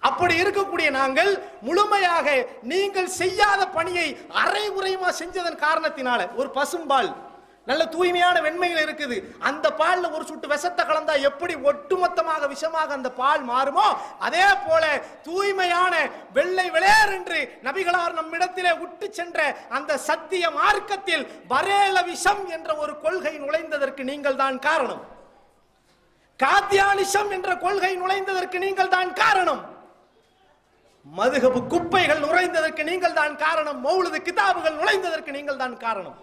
அப்படி இருக்கக்கூடிய நாங்கள் முழுமையாக நீங்கள் செய்யாத பணியை அரை உரையுமா செஞ்சதன் காரணத்தினால, ஒரு பசும்பால் நல்ல தூய்மையான வெண்மையில் இருக்குது, அந்த பால்ல ஒரு சுட்டு விஷத்தை கலந்தா எப்படி ஒட்டுமொத்தமாக விஷமாக அந்த பால் மாறுமோ, அதே போல தூய்மையான வெள்ளை வெளியேறு என்று நபிகளார் நம்மிடத்திலே விட்டு சென்ற அந்த சத்திய மார்க்கத்தில் பரேல விஷம் என்ற ஒரு கொள்கை நுழைந்ததற்கு நீங்கள் தான் காரணம். காத்தியானிசம் என்ற கொள்கை நுழைந்ததற்கு நீங்கள் தான் காரணம். மதுஹபு குப்பைகள் நுழைந்ததற்கு நீங்கள் தான் காரணம். மௌலிது கிதாபுகள் நுழைந்ததற்கு நீங்கள் தான் காரணம்.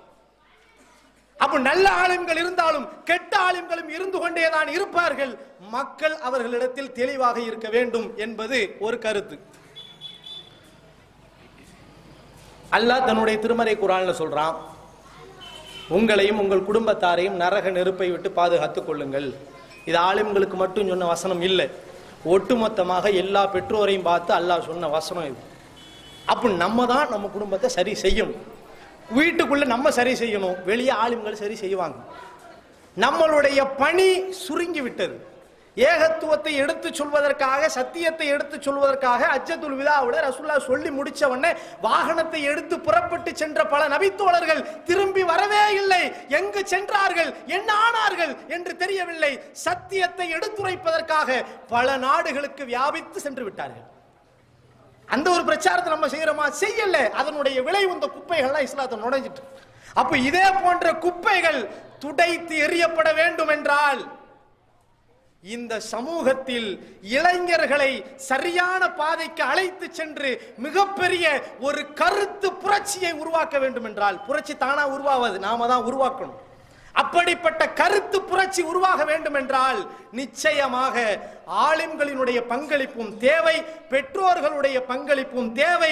அப்ப நல்ல ஆலிம்கள் இருந்தாலும் கெட்ட ஆலிம்களும் இருந்து கொண்டேதான் இருப்பார்கள். மக்கள் அவர்களிடத்தில் தெளிவாக இருக்க வேண்டும் என்பது ஒரு கருத்து. அல்லாஹ் தன்னுடைய திருமறை குர்ஆன்ல சொல்றான், உங்களையும் உங்கள் குடும்பத்தாரையும் நரக நெருப்பை விட்டு பாதுகாத்துக் கொள்ளுங்கள். இது ஆலிம்களுக்கு மட்டும் சொன்ன வசனம் இல்லை, ஒட்டுமொத்தமாக எல்லா பெற்றோரையும் பார்த்து அல்லாஹ் சொன்ன வசனம் இது. அப்ப நம்ம தான் நம்ம குடும்பத்தை சரி செய்யணும். வீட்டுக்குள்ள நம்ம சரி செய்யணும், வெளியே ஆலிம்கள் சரி செய்வாங்க. நம்மளுடைய பணி சுருங்கி விட்டது. ஏகத்துவத்தை எடுத்து சொல்வதற்காக, சத்தியத்தை எடுத்து சொல்வதற்காக ஹஜ்ஜத்துல் விதாவுல ரசூலுல்லாஹ் சொல்லி முடிச்ச உடனே வாகனத்தை எடுத்து புறப்பட்டு சென்ற பல நபித்தோழர்கள் திரும்பி வரவே இல்லை. எங்கு சென்றார்கள், என்ன ஆனார்கள் என்று தெரியவில்லை. சத்தியத்தை எடுத்துரைப்பதற்காக பல நாடுகளுக்கு வியாபித்து சென்று விட்டார்கள். அந்த ஒரு பிரச்சாரத்தை நம்ம செய்யறோமா? செய்யல. அதனுடைய விளைவு இந்த குப்பைகள்லாம் இஸ்லாத்தை நுழைஞ்சிட்டு. அப்ப இதே போன்ற குப்பைகள் துடைத்து எறியப்பட வேண்டும் என்றால் இந்த சமூகத்தில் இளைஞர்களை சரியான பாதைக்கு அழைத்து சென்று மிகப்பெரிய ஒரு கருத்து புரட்சியை உருவாக்க வேண்டும் என்றால், புரட்சி தானா உருவாவது, நாம தான் உருவாக்கணும். அப்படிப்பட்ட கருத்து புரட்சி உருவாக வேண்டும் என்றால் நிச்சயமாக ஆலிம்களினுடைய பங்களிப்பும் தேவை, பெற்றோர்களுடைய பங்களிப்பும் தேவை.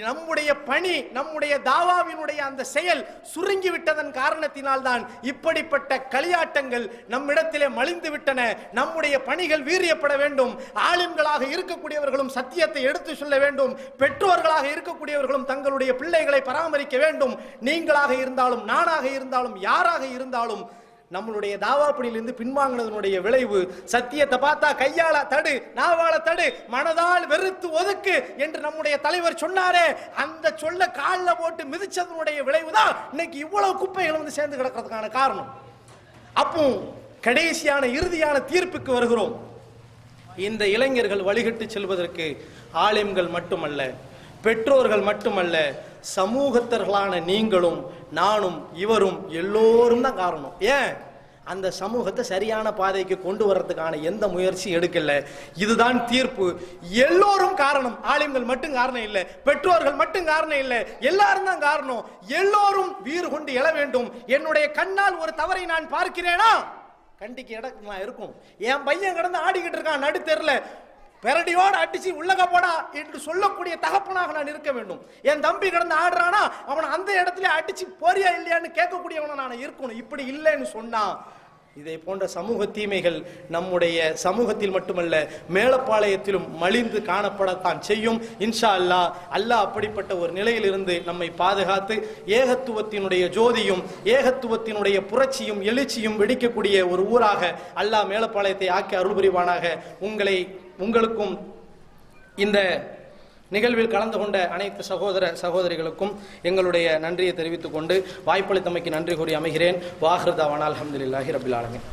நம்முடைய பணி, நம்முடைய தாவாவினுடைய அந்த செயல் சுருங்கி விட்டதன் காரணத்தினால் தான் இப்படிப்பட்ட களியாட்டங்கள் நம்மிடத்திலே மலிந்து விட்டன. நம்முடைய பணிகள் வீரியப்பட வேண்டும். ஆலிம்களாக இருக்கக்கூடியவர்களும் சத்தியத்தை எடுத்து சொல்ல வேண்டும். பெற்றோர்களாக இருக்கக்கூடியவர்களும் தங்களுடைய பிள்ளைகளை பராமரிக்க வேண்டும். நீங்களாக இருந்தாலும், நானாக இருந்தாலும், யாராக இருந்தாலும் நம்மளுடைய தாவாப்பணியிலிருந்து பின்வாங்கினதனுடைய விளைவு, சத்தியத்தை பார்த்தா கையால தடு, நாவால தடு, மனதால் வெறுத்து ஒதுக்கு என்று நம்முடைய தலைவர் சொன்னாரே, அந்த சொல்ல காலில் போட்டு மிதிச்சதனுடைய விளைவுதான் இன்னைக்கு இவ்வளவு குப்பைகள் வந்து சேர்ந்து கிடக்கிறதுக்கான காரணம். அப்போ கடைசியான இறுதியான தீர்ப்புக்கு வருகிறோம். இந்த இளைஞர்கள் வழிகட்டு செல்வதற்கு ஆலிம்கள் மட்டுமல்ல, பெற்றோர்கள் மட்டுமல்ல, சமூகத்தர்களான நீங்களும் நானும் இவரும் எல்லோரும் தான் காரணம். ஏன்? அந்த சமூகத்தை சரியான பாதைக்கு கொண்டு வரதுக்கான எந்த முயற்சி எடுக்கல. இதுதான் தீர்ப்பு. எல்லோரும் காரணம். ஆலிம்கள் மட்டும் காரணம் இல்லை, பெற்றோர்கள் மட்டும் காரணம் இல்லை, எல்லாரும் தான் காரணம். எல்லோரும் வீறு கொண்டு எழ வேண்டும். என்னுடைய கண்ணால் ஒரு தவறை நான் பார்க்கிறேனா, கண்டிக்கு இடம் இருக்கும். என் பையன் கிடந்து ஆடிக்கிட்டு இருக்கான் நடுத்தெருல, பெரடியோடு அடிச்சு உள்ளக போடா என்று சொல்லக்கூடிய தகப்பனாக நான் இருக்க வேண்டும். என் தம்பி கிடந்து ஆடுறானா அவன் அந்த இடத்துல அடிச்சு போறியா இல்லையான்னு கேட்கக்கூடியவன நான் இருக்கணும். இப்படி இல்லைன்னு சொன்னா இதை போன்ற சமூக தீமைகள் நம்முடைய சமூகத்தில் மட்டுமல்ல மேலப்பாளையத்திலும் மலிந்து காணப்படத்தான் செய்யும். இன்ஷா அல்லாஹ், அல்லாஹ் அப்படிப்பட்ட ஒரு நிலையிலிருந்து நம்மை பாதுகாத்து ஏகத்துவத்தினுடைய ஜோதியும் ஏகத்துவத்தினுடைய புரட்சியும் எழுச்சியும் வெடிக்கக்கூடிய ஒரு ஊராக அல்லாஹ் மேலப்பாளையத்தை ஆக்கி அருள் புரிவானாக. உங்களுக்கும் இந்த நிகழ்வில் கலந்து கொண்ட அனைத்து சகோதர சகோதரிகளுக்கும் எங்களுடைய நன்றியை தெரிவித்துக் கொண்டு வாய்ப்பளித்தமைக்கு நன்றி கூறி அமைகிறேன். வாஹிர் தவானா அல்ஹம்துலில்லாஹி ரப்பில் ஆலமீன்.